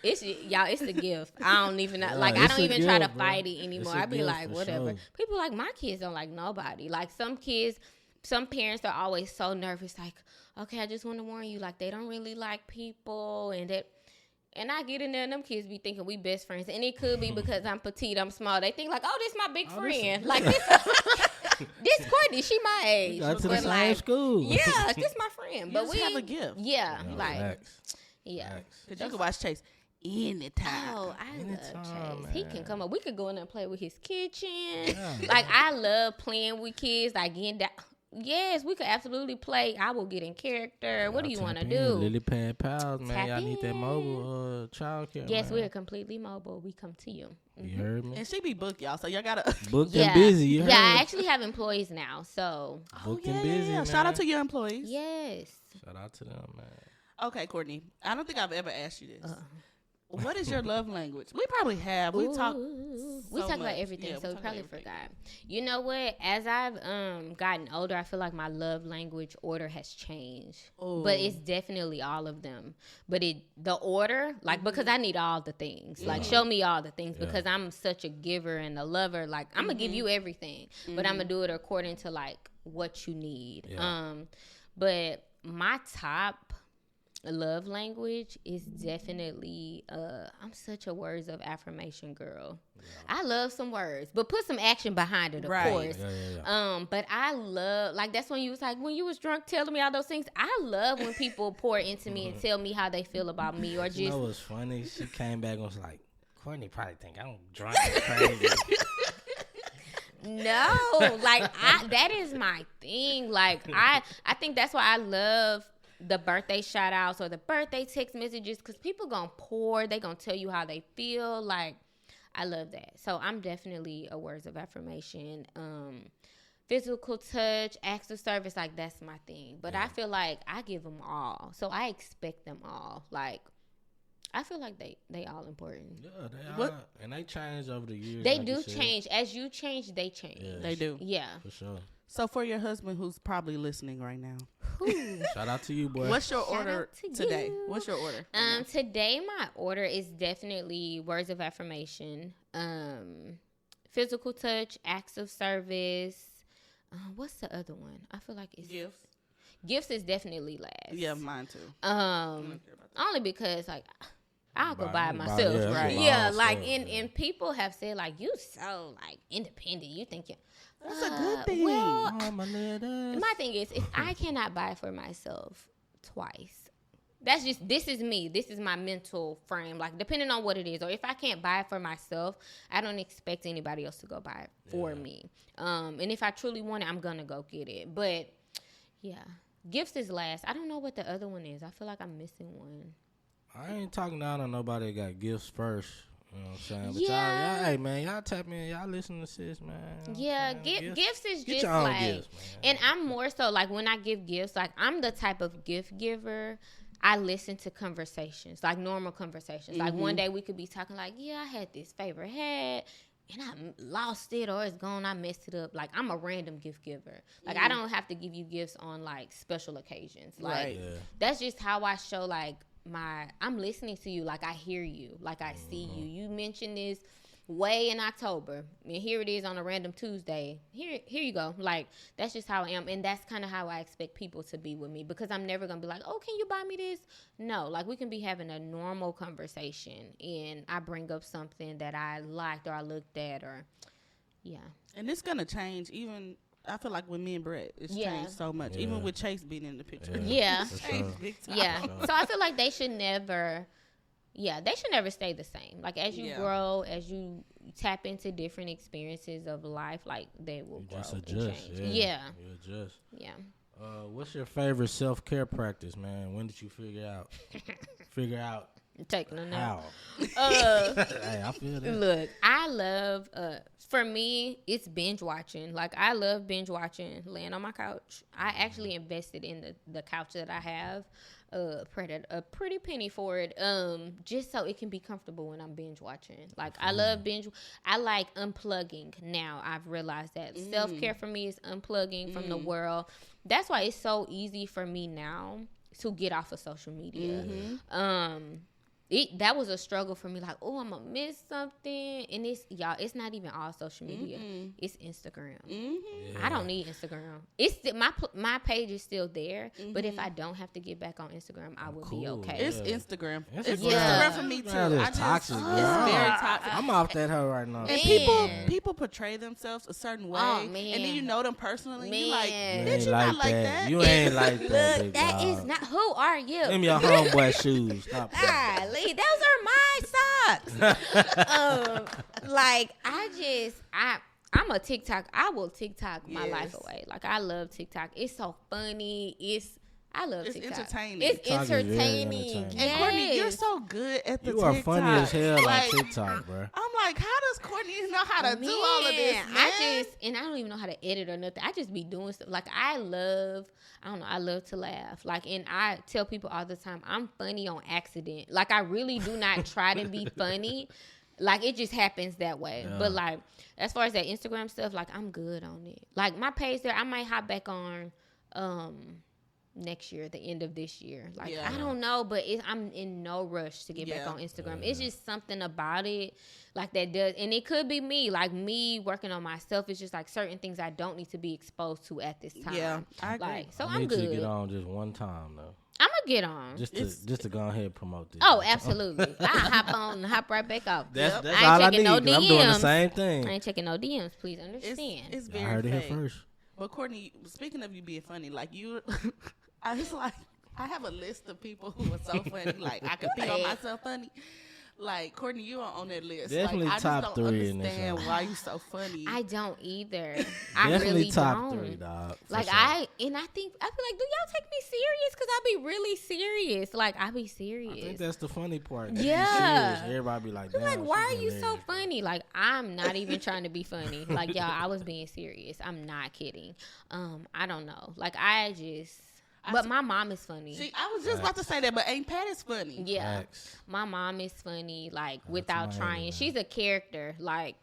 It's y'all. It's a gift. I don't even know. Yeah, Like I it's don't a even try to gift, bro. fight it anymore. It's a I be gift like, for whatever. sure. People like my kids don't like nobody. Like some kids, some parents are always so nervous. Like, okay, I just want to warn you. Like they don't really like people, and that. And I get in there, and them kids be thinking we best friends, and it could be because I'm petite, I'm small. They think like, oh, this my big friend. Like this Courtney, she my age. Got to the But, same like, school. yeah, this my friend. You But just we have a gift. Yeah, No, like facts. yeah. Facts. Because you can watch Chase anytime. Oh, I love Anytime, Chase. He can man. come up. We could go in there and play with his kitchen. Yeah. Like I love playing with kids. Like getting down. Yes, we could absolutely play. I will get in character. What do you Y'all want to tap in. do? Lily Pad Pals, man. Tap Y'all need that in. mobile child care. Yes, man. we're completely mobile. We come to you. You heard me? And she be booked, y'all. So y'all gotta. Booked Yeah, and busy. You heard yeah. I me? actually have employees now, so Booked yeah, and busy. yeah, yeah. Man. Shout out to your employees. yes. Shout out to them, man. Okay, Courtney. I don't think I've ever asked you this. Uh-uh. What is your love language? We probably have. We talk. We so talk about much. everything, Yeah, we so we talk about probably everything. forgot. You know what? As I've gotten older, I feel like my love language order has changed. Ooh. But it's definitely all of them. But the order, like because I need all the things. Like show me all the things because I'm such a giver and a lover. Like I'm gonna give you everything, but I'm gonna do it according to like what you need. Yeah. But my top love language is definitely I'm such a words of affirmation girl. I love some words, but put some action behind it, of course. But I love, like, that's when you was like, when you was drunk telling me all those things. I love when people pour into me and tell me how they feel about me, or just. You know what's funny? She came back and was like, Courtney probably think I'm drunk and crazy. No, like that is my thing. Like I think that's why I love the birthday shout outs or the birthday text messages, because people gonna pour, they gonna tell you how they feel. Like, I love that. So I'm definitely a words of affirmation. Physical touch, acts of service, like that's my thing. But I feel like I give them all, so I expect them all. Like, I feel like they all important. Yeah, they are. And they change over the years. They do change. As you change, they change. Yes. They do. Yeah. For sure. So for your husband who's probably listening right now, shout out to you, boy. what's your order today? What's your order? Today my order is definitely words of affirmation, physical touch, acts of service. What's the other one? I feel like it's Gifts. Gifts is definitely last. Yeah, mine too. Only because like I'll go buy it myself. Yeah, Right. buy Yeah, all like stuff, and people have said like, you so like independent. You think you That's a good thing. Well, Oh, my thing is, if I cannot buy for myself twice, that's just, this is me. This is my mental frame. Like, depending on what it is, or if I can't buy it for myself, I don't expect anybody else to go buy it for me. And if I truly want it, I'm gonna go get it. But yeah, gifts is last. I don't know what the other one is. I feel like I'm missing one. I ain't talking down on nobody that got gifts first. You know what I'm saying? But Yeah. y'all, hey, man, y'all tap in. Y'all listen to sis, man. You know Yeah, what I'm saying? gifts is Get just your own like, gifts, man. and I'm more so like when I give gifts, like I'm the type of gift giver. I listen to conversations, like normal conversations. Like one day we could be talking like, yeah, I had this favorite hat and I lost it or it's gone, I messed it up. Like, I'm a random gift giver. Like, I don't have to give you gifts on like special occasions. Like, that's just how I show like I'm listening to you, like I hear you, like I see you. You mentioned this way in October, and here it is on a random Tuesday. Here you go. Like, that's just how I am, and that's kind of how I expect people to be with me, because I'm never gonna be like, oh, can you buy me this? No, like, we can be having a normal conversation, and I bring up something that I liked or I looked at, or and it's gonna change. Even I feel like with me and Brett, it's changed so much. Even with Chase being in the picture, it's changed big time. So I feel like they should never stay the same. Like, as you grow, as you tap into different experiences of life, like, they will grow just and adjust. change. You adjust. Yeah. What's your favorite self-care practice, man? When did you figure out Taking a nap. how? Hey, I feel that. Look, I love, for me, it's binge watching. Like, I love binge watching, laying on my couch. I actually invested in the couch that I have, a pretty penny for it, just so it can be comfortable when I'm binge watching. Like, I love I like unplugging now. I've realized that self-care for me is unplugging from the world. That's why it's so easy for me now to get off of social media. That was a struggle for me. Like, oh, I'm gonna miss something, and it's not even all social media. It's Instagram. I don't need Instagram. It's my page is still there, but if I don't have to get back on Instagram, I would be okay. It's Instagram. It's Yeah. Instagram for me too. It's toxic. It's very toxic. I'm off that hoe right now. And people portray themselves a certain way, Oh, man. and then you know them personally. You like, Man. bitch, you not like that. You ain't like that. Look, that is not. Who are you? Them your homeboy shoes. Stop. Golly, those are my socks. Like, I'm a TikTok. I will TikTok my life away. Like, I love TikTok. It's so funny. I love TikTok. Entertaining. It's TikTok is very entertaining. entertaining. And Courtney, you're Yes. so good at the You are TikTok. funny as hell Like, on TikTok, bro. I'm like, how does Courtney know how to do all of this, man? I don't even know how to edit or nothing. I just be doing stuff. Like, I love to laugh. Like, and I tell people all the time, I'm funny on accident. Like, I really do not try to be funny. Like, it just happens that way. Yeah. But, like, as far as that Instagram stuff, like, I'm good on it. Like, my page there, I might hop back on next year, the end of this year. Like, I don't know, but I'm in no rush to get back on Instagram. It's just something about it, like, that does, and it could be me, like, me working on myself. It's just like certain things I don't need to be exposed to at this time. Yeah, I agree. Like, so I I'm need good. you to get on just one time though. I'm gonna get on. Just to go ahead and promote this. Oh, absolutely. I hop on and hop right back off. That's I all ain't I checking need. no 'Cause I'm doing the DMs. same I thing. ain't checking no DMs. Please understand. It's I very heard it here fake. first. But Courtney, speaking of you being funny, like you, I was like, I have a list of people who are so funny. Like I could feel myself funny. Like Courtney, you are on that list. Definitely like, I top just don't 3 in this understand one. why you so funny. I don't either. I Definitely really top don't. 3, dog. for Like sure. I feel like, do y'all take me serious? Cause I be really serious. Like I be I serious. think that's the funny part. That you Yeah. serious. Everybody be like, I'm damn, like, why she are you so hilarious, bro. funny? Like, I'm not even trying to be funny. Like, y'all, I was being serious. I'm not kidding. I don't know. Like, but my mom is funny. See, I was just about to say that, but ain't Pat is funny? Yeah. Facts. My mom is funny, like, to without Miami, trying. man. She's a character. Like,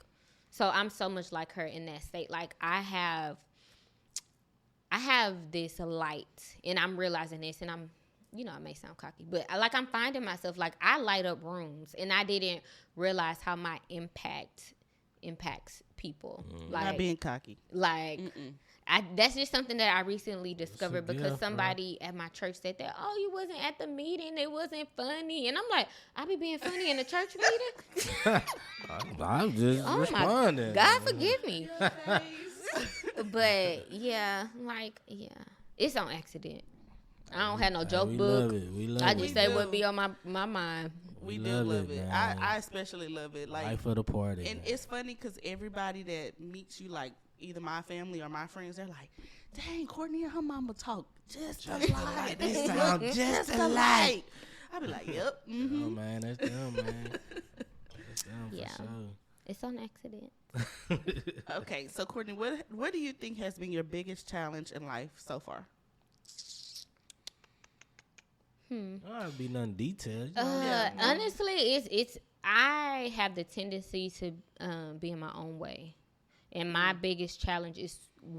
so I'm so much like her in that state. Like, I have this light, and I'm realizing this, and I'm, I may sound cocky, but I'm finding myself, like, I light up rooms, and I didn't realize how my impacts people. Not being cocky. Like, that's just something that I recently discovered because gift, somebody at my church said that, oh, you wasn't at the meeting. It wasn't funny. And I'm like, I be being funny in the church meeting? I'm just responding. God forgive me. But, yeah, it's on accident. I don't have no joke we book. Love it. We love I it. just say what be on my mind. We do love love it, it. man. I especially love it. Like, Life of the party. and it's funny because everybody that meets you, like either my family or my friends, they're like, "Dang, Courtney and her mama talk just alike. They sound just alike." I be like, "Yep." Oh Mm-hmm. man, that's them, man. That's them Yeah. for sure. It's on accident. Okay, so Courtney, what do you think has been your biggest challenge in life so far? I'll be nothing detailed. You know? Honestly, it's I have the tendency to be in my own way, and my biggest challenge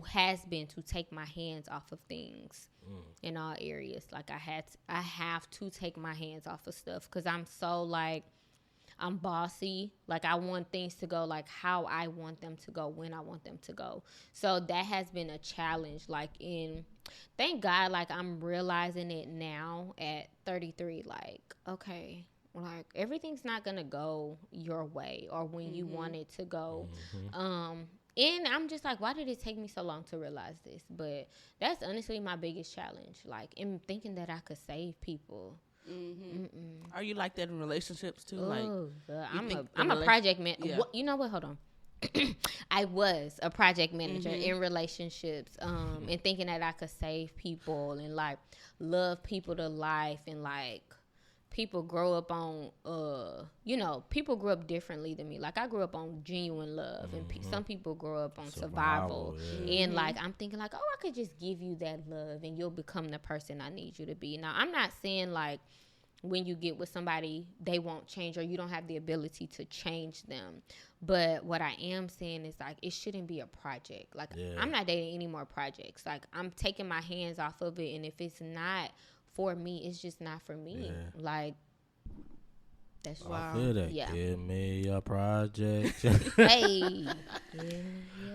has been to take my hands off of things in all areas. Like I have to take my hands off of stuff because I'm so like I'm bossy. Like I want things to go like how I want them to go when I want them to go. So that has been a challenge. Thank God, like I'm realizing it now at 33. Like, okay, like everything's not gonna go your way or when you want it to go. And I'm just like, why did it take me so long to realize this? But that's honestly my biggest challenge. Like, in thinking that I could save people. Are you like that in relationships too? Like, I'm a project man. Yeah. You know what? Hold on. I was a project manager in relationships, and thinking that I could save people and like love people to life, and like people grow up on, people grew up differently than me. Like I grew up on genuine love, and some people grow up on survival. And like I'm thinking like, oh, I could just give you that love, and you'll become the person I need you to be. Now I'm not saying like when you get with somebody, they won't change or you don't have the ability to change them. But what I am saying is like, it shouldn't be a project. Like I'm not dating any more projects. Like I'm taking my hands off of it. And if it's not for me, it's just not for me. Yeah. Like, that's I feel that. Yeah. Give me a project. Hey.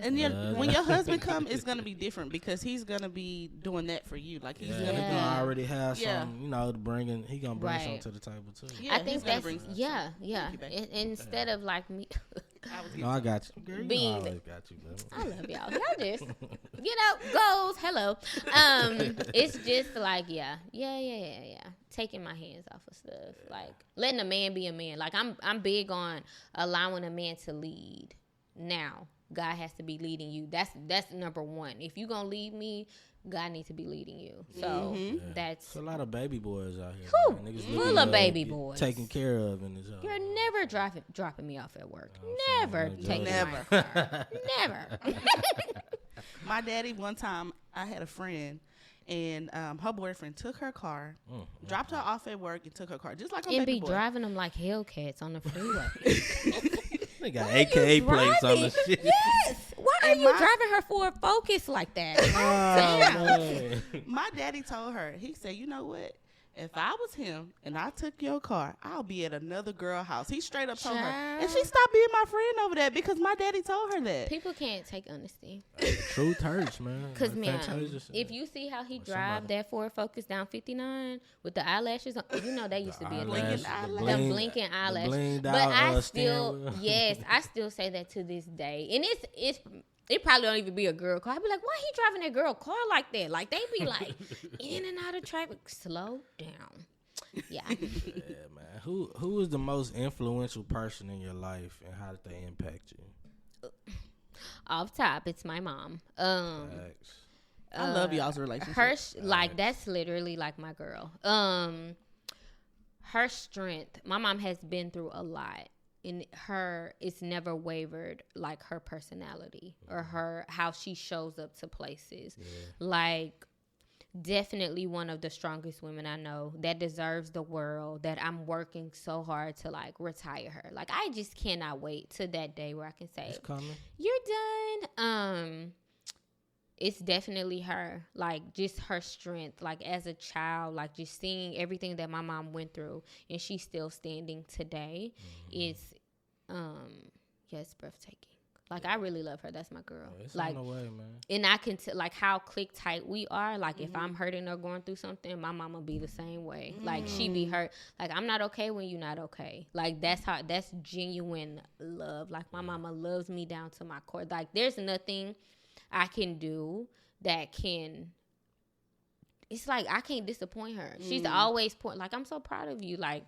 and when your husband come, it's gonna be different because he's gonna be doing that for you. Like he's He's gonna gonna already have Yeah. some, bringing. He gonna bring Right. something to the table too. Yeah, I he's think gonna that's, bring yeah. Thank you, babe. Instead of like me. No, I got you. Girl, you know I Being- always got you, girl. I love y'all. Y'all just, goals. Hello. It's just like, yeah. Taking my hands off of stuff. Like letting a man be a man. Like I'm big on allowing a man to lead. Now, God has to be leading you. That's number one. If you gonna lead me, God needs to be leading you. So that's There's a lot of baby boys out here. Whew, man. Niggas full looking of to baby get boys. taken care of in this house. you're never dropping me off at work. I'm Never saying, taking Never. my car. Never. My daddy, one time, I had a friend, and her boyfriend took her car, dropped her off at work, and took her car, just like a And baby be boy. driving them like Hellcats on the freeway. They got Why are you AKA plates on the driving? shit. Yes. Why are you driving her Ford Focus like that? Oh, Damn. man. My daddy told her, he said, you know what? if I was him and I took your car, I'll be at another girl house. He straight up told her. And she stopped being my friend over that because my daddy told her that. People can't take honesty. Truth hurts, man. Because, man, if you see how he drive that Ford Focus down 59 with the eyelashes on, you know, they used to be a thing. Them blinking eyelashes. But I still, I still say that to this day. And it probably don't even be a girl car. I'd be like, why he driving that girl car like that? Like, they be like, in and out of traffic. Slow down. Yeah. Yeah, man. Who is the most influential person in your life, and how did they impact you? Off top, it's my mom. I love y'all's relationship. That's literally like my girl. Her strength. My mom has been through a lot. In her, it's never wavered, like her personality or her how she shows up to places. Yeah. Like, definitely one of the strongest women I know that deserves the world, that I'm working so hard to like retire her. Like, I just cannot wait to that day where I can say, it's coming. You're done. It's definitely her, like, just her strength, like, as a child, like, just seeing everything that my mom went through, and she's still standing today, is, breathtaking. Like, I really love her. That's my girl. It's like, on the way, man. And I can like how click tight we are. Like, if I'm hurting or going through something, my mama be the same way. Like, she be hurt. Like, I'm not okay when you're not okay. Like, that's genuine love. Like, my mama loves me down to my core. Like, there's nothing I can do that can, it's like I can't disappoint her. She's always like, I'm so proud of you. Like,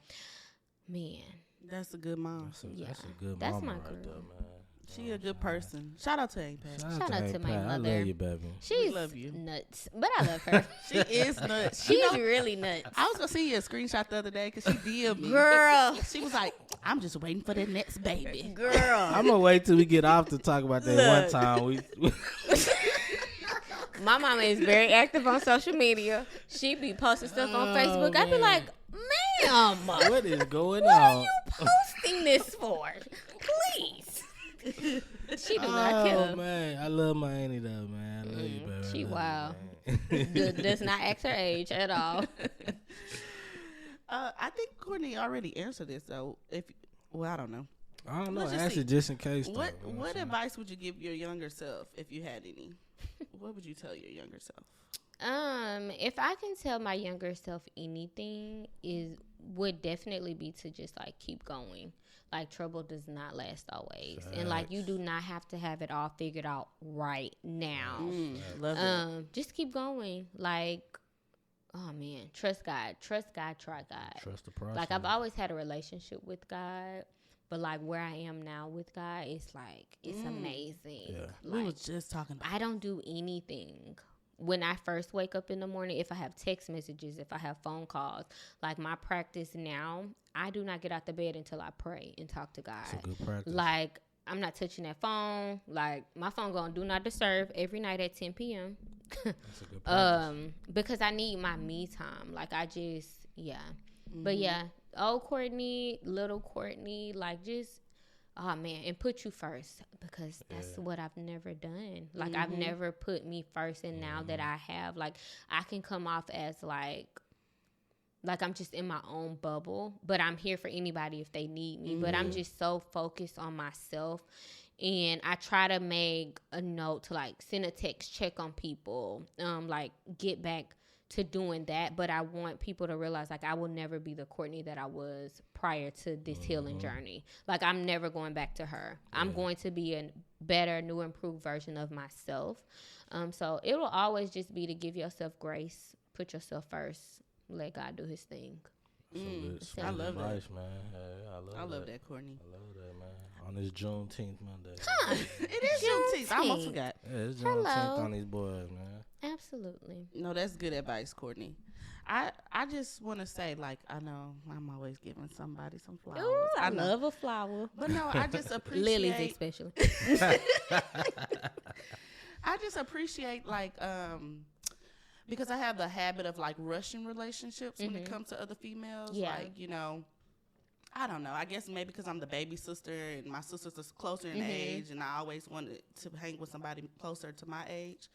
man, that's a good mom. That's a good that's mama my right girl. there, man. She a good person. Shout out to Aunt Pat. Shout out to my mother. I love you, baby. She's love you. Nuts, but I love her. She is nuts. She's really nuts. I was gonna send you a screenshot the other day because she DM'd me. Girl, she was like, "I'm just waiting for the next baby." Girl, I'm gonna wait till we get off to talk about that one time. My mama is very active on social media. She be posting stuff on Facebook. I be like, ma'am, what is going what on? are you posting this for? Please. She do not care. Oh, man. I love my auntie, though, man. I love you, baby. She wild. Does not ask her age at all. I think Courtney already answered this, though. I don't know. I don't know. Ask it just in case, though. What advice would you give your younger self if you had any? What would you tell your younger self? If I can tell my younger self anything, would definitely be to just like keep going. Like, trouble does not last always. Facts. And like, you do not have to have it all figured out right now. Love it. Just keep going. Like, oh man, trust God, try God. Trust the process. Like, I've always had a relationship with God. But like where I am now with God, it's like, it's amazing. Yeah. Like, we was just talking about I don't do anything. When I first wake up in the morning, if I have text messages, if I have phone calls, like my practice now, I do not get out the bed until I pray and talk to God. That's a good practice. Like, I'm not touching that phone. Like, my phone going do not disturb every night at 10 p.m. That's a good practice. Because I need my me time. Like, I just, But yeah, old Courtney, little Courtney, like, just, oh man, and put you first, because that's what I've never done. Like, I've never put me first, and now that I have, like, I can come off as like I'm just in my own bubble, but I'm here for anybody if they need me. But I'm just so focused on myself, and I try to make a note to like send a text, check on people, like get back to doing that. But I want people to realize, like, I will never be the Courtney that I was prior to this healing journey. Like, I'm never going back to her. I'm going to be a better, new, improved version of myself. So it will always just be to give yourself grace, put yourself first, let God do his thing. I love that. Nice, man. Hey, I love that, Courtney. I love that, man. On this Juneteenth Monday. It is Juneteenth. I almost forgot. Yeah, it's Juneteenth on these boys, man. Absolutely. No, that's good advice, Courtney. I just want to say, like, I know I'm always giving somebody some flowers. Ooh, I love a flower. But no, I just appreciate lilies especially. I just appreciate, like, because I have the habit of like rushing relationships when it comes to other females. Yeah. Like, you know, I don't know. I guess maybe because I'm the baby sister and my sisters are closer in age, and I always wanted to hang with somebody closer to my age.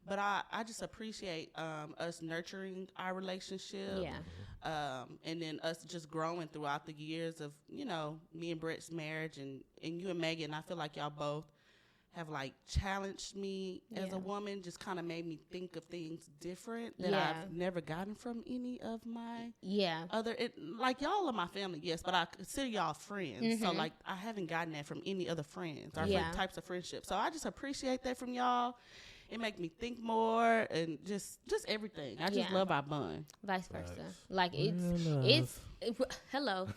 But I just appreciate us nurturing our relationship. Yeah. And then us just growing throughout the years of, me and Brett's marriage and you and Megan. I feel like y'all both have like challenged me as a woman, just kind of made me think of things different that I've never gotten from any of my other, like y'all are my family, yes, but I consider y'all friends. So like I haven't gotten that from any other friends or types of friendships. So I just appreciate that from y'all. It make me think more and just everything. I just love our bond. Vice versa. Like it's hello.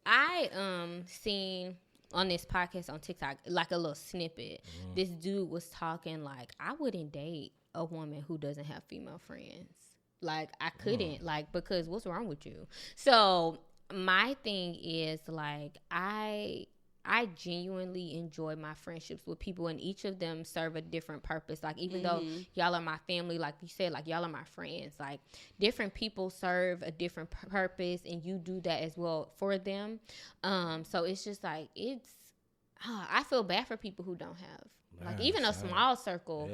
I seen on this podcast on TikTok, like a little snippet. This dude was talking like, I wouldn't date a woman who doesn't have female friends. Like I couldn't, like, because what's wrong with you? So my thing is like, I genuinely enjoy my friendships with people, and each of them serve a different purpose. Like, even though y'all are my family, like you said, like y'all are my friends, like different people serve a different purpose, and you do that as well for them. So it's just like, I feel bad for people who don't have, like, even a small circle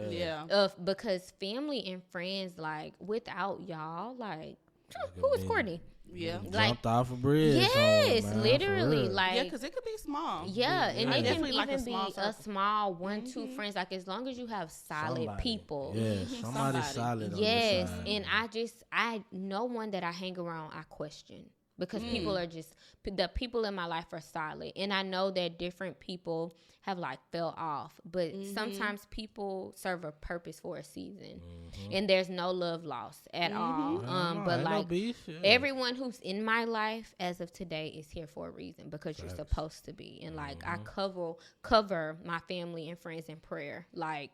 of, because family and friends, like without y'all, like, who is Courtney? Yeah, like, jumped off a bridge. Yes, man, literally, like, because it could be small. Yeah, and it can even like be a small 1-2 friends. Like, as long as you have solid people. Somebody solid. Yes, on the side. And I no one that I hang around I question. Because people are just, the people in my life are solid. And I know that different people have like fell off. But sometimes people serve a purpose for a season. And there's no love lost at all. But like, everyone who's in my life as of today is here for a reason. Because you're supposed to be. And like, I cover my family and friends in prayer. Like,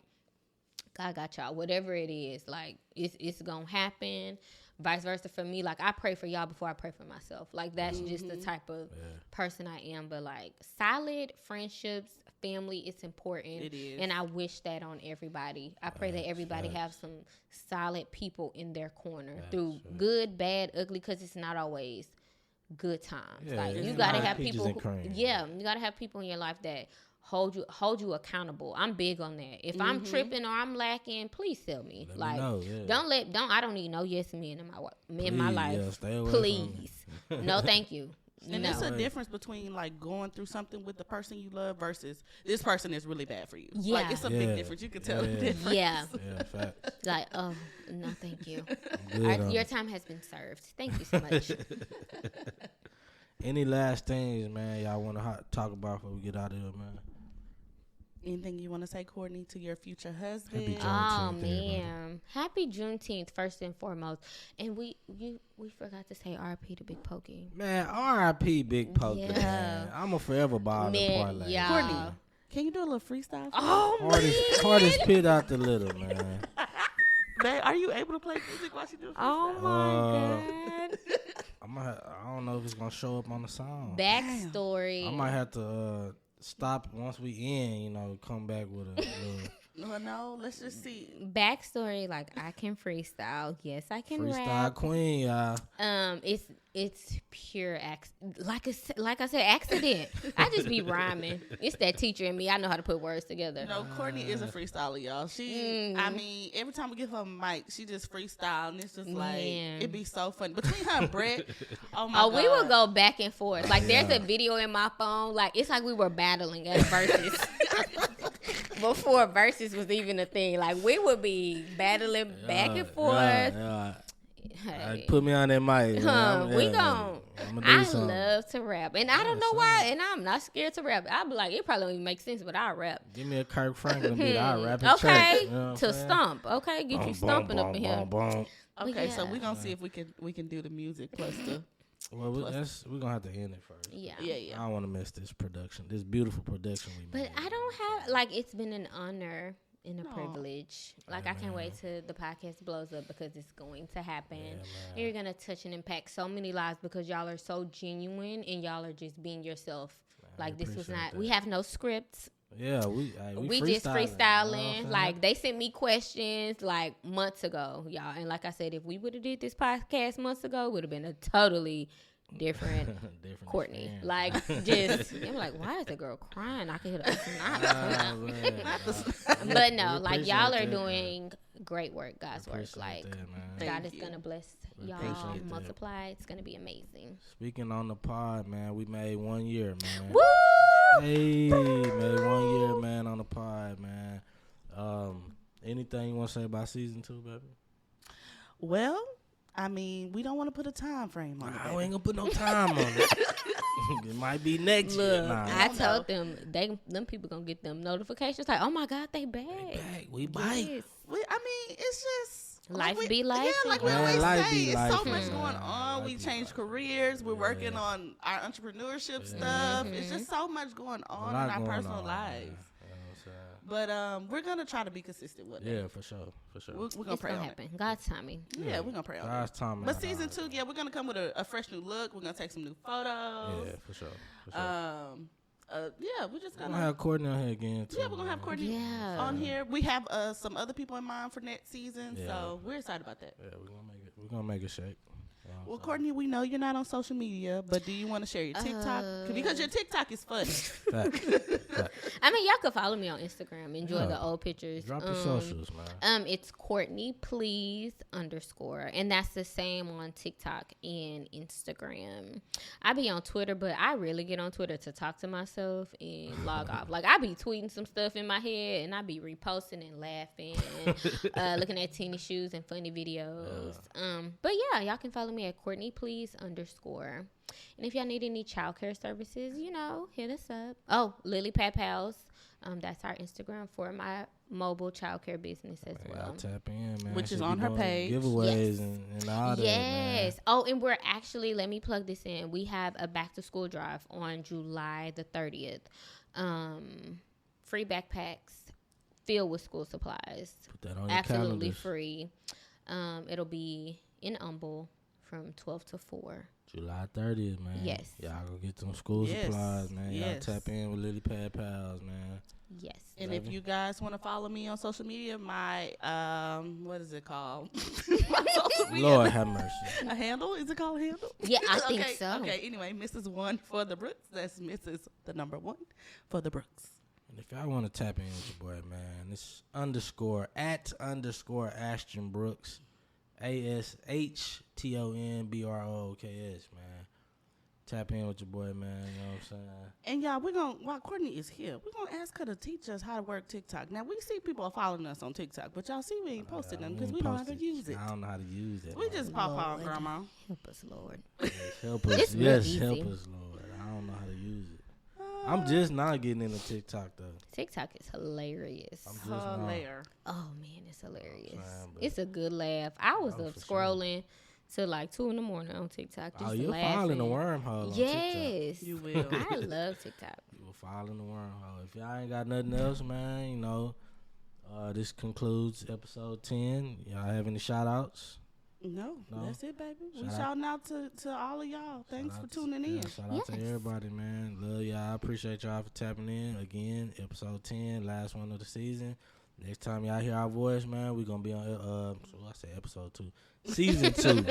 God got y'all. Whatever it is, like, it's going to happen. Vice versa for me. Like, I pray for y'all before I pray for myself. Like, that's just the type of person I am. But like, solid friendships, family, it's important. It is. And I wish that on everybody. I pray that everybody have some solid people in their corner through good, bad, ugly, because it's not always good times. Like, you gotta have people you gotta have people in your life that hold you accountable. I'm big on that. If I'm tripping or I'm lacking, please tell me. Like, I don't need no yes men in my life. Please. No, thank you. And it's a difference between like going through something with the person you love versus this person is really bad for you. Yeah. Like, it's a big difference. You can tell the difference. Yeah. Like, oh, no, thank you. Your time has been served. Thank you so much. Any last things, man, y'all want to talk about before we get out of here, man? Anything you want to say, Courtney, to your future husband? Happy Juneteenth, first and foremost. And we forgot to say R.I.P. to Big Pokey. Man, R.I.P. Big Pokey. Man. I'm a forever ball the parlay. Yeah. Courtney, can you do a little freestyle? Hardest pit out the little, man. Man, are you able to play music while she does freestyle? Oh my God. I don't know if it's gonna show up on the song. Backstory. I might have to stop once we in, come back with a no, let's just see. Backstory, like, I can freestyle. Yes, I can freestyle rap. Queen, y'all. It's pure like I said, accident. I just be rhyming. It's that teacher in me. I know how to put words together. No, Courtney is a freestyler, y'all. I mean, every time we give her a mic, she just freestyle, and it's just like, it'd be so funny. Between her and Brett, oh my God. We would go back and forth. Like, there's a video in my phone. Like, it's like we were battling at Versus. Before Versus was even a thing. Like, we would be battling back and forth. Hey. Put me on that mic. I love to rap, and I don't know why, and I'm not scared to rap. I'll be like, it probably don't even make sense, but I'll rap. Give me a Kirk Franklin beat. I'll rap it. Okay, to stomp. Okay, get you stomping up in here. Okay, so we're gonna see if we can do the music plus the. Well, we're gonna have to end it first. Yeah. I don't want to miss this production, this beautiful production we made. But I don't have, like, it's been an honor and a privilege. Like, I can't wait till the podcast blows up, because it's going to happen. And you're gonna touch and impact so many lives, because y'all are so genuine and y'all are just being yourself. Like, this was not. We have no scripts. Yeah, we just freestyling. Like, they sent me questions like months ago, y'all. And like I said, if we would have did this podcast months ago, it would have been a totally different Different Courtney. experience. Like, just, I'm like, why is the girl crying? I can hear the Ah, man. But no, We like, appreciate y'all are that, man. doing great work, God's work. Appreciate Like, that, man. Thank God is you. going to bless We y'all, appreciate that. multiply. It's going to be amazing. Speaking on the pod, man, we made 1 year, man. Woo! Hey, made 1 year, man, on the pod, man. Anything you want to say about season 2, baby? Well, I mean, we don't want to put a time frame on it. I ain't gonna put no time on it. It might be next year. Look, Nah, I don't told them people going to get them notifications. Like, oh, my God, they back. we bite. Yes. I mean, it's just Life we, be life. Yeah, like we Man, always life say, be it's life, so much man. going on. Life We be changed life. careers. We're working Yeah. on our entrepreneurship stuff. It's just so much going on in lot our going personal on, lives. man. You know what I'm saying? But we're gonna try to be consistent with it. Yeah, for sure, for sure. We're gonna It's pray going to on happen. God's timing. it. Yeah, we're gonna pray on God's it. time. But season 2, yeah, we're gonna come with a fresh new look. We're gonna take some new photos. Yeah, for sure. For sure. Yeah, we're just We're gonna. gonna have Courtney on here again, too. Yeah, we're gonna have Courtney Yeah. on here. We have some other people in mind for next season, Yeah. so we're excited about that. Yeah, we're gonna make it. We're gonna make it shake. You know what Well, I'm Courtney, we know you're not on social media, but do you want to share your TikTok? Because your TikTok is funny. saying? Fact. I mean, y'all could follow me on Instagram. Enjoy Yeah. the old pictures. Drop your socials, man. It's Courtney Please _ and that's the same on TikTok and Instagram. I be on Twitter, but I really get on Twitter to talk to myself and log off. Like, I be tweeting some stuff in my head, and I be reposting and laughing, and looking at teeny shoes and funny videos. But yeah, y'all can follow me at Courtney Please _ and if y'all need any childcare services, hit us up. Oh, Lily Pat Pals. That's our Instagram for my mobile childcare business as Man, well. y'all tap in, man. Which She is be on her doing page. Giveaways Yes. and all that, man. Yes. Oh, and we're actually, let me plug this in. We have a back to school drive on July the 30th. Free backpacks filled with school supplies. Put that on your Absolutely calendars. free. It'll be in Humble from 12 to 4. July 30th, man. Yes. Y'all go get some school Yes. supplies, man. Yes. Y'all tap in with Lily Pad Pals, man. Yes. And if you guys want to follow me on social media, my what is it called? My social media. Lord have mercy. A handle? Is it called a handle? Yeah, I think Okay, so. Okay, anyway, Mrs. 1 for the Brooks. That's Mrs. the number 1 for the Brooks. And if y'all want to tap in with your boy, man, it's _@ Ashton Brooks. ASHTONBROOKS, man. Tap in with your boy, man. You know what I'm saying? And y'all, while Courtney is here, we're going to ask her to teach us how to work TikTok. Now, we see people are following us on TikTok, but y'all see we ain't posting them because we don't know how to use it. I don't know how to use it. We man. just pop on, Lord. Grandma. Help us, Lord. Yes, help us. It's real Yes, easy. help us, Lord. I don't know how to use it. I'm just not getting into TikTok though. TikTok is hilarious. I'm just not. Hilarious. Oh man, it's hilarious. saying, but- It's a good laugh. I was Oh, up for sure. scrolling till like 2 in the morning on TikTok. Just Oh, you'll laughing. fall in the wormhole on TikTok. Yes, You will. I love TikTok. You will fall in the wormhole. If y'all ain't got nothing else, man, you know, this concludes episode 10. Y'all have any shout outs? No, No? that's it, baby. We Shout out. shouting out to all of y'all. Thanks for tuning in. Shout out to Yes. everybody, man. Love y'all. Appreciate y'all for tapping in. Again, episode 10, last one of the season. Next time y'all hear our voice, man, we're going to be on, episode 2. Season 2.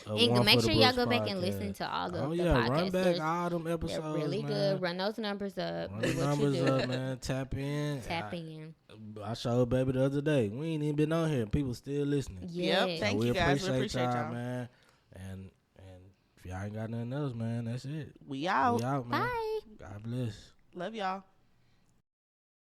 And make sure y'all go back and listen to all the run podcasts. back all them episodes, They're really man. good. Run those numbers up. Run Do the what numbers you do. up, man. Tap in. Tap in. I showed baby the other day. We ain't even been on here. People still listening. Yep, Yes. thank we you guys. We appreciate appreciate y'all, y'all. man. And if y'all ain't got nothing else, man, that's it. We out. We out, man. Bye. God bless. Love y'all.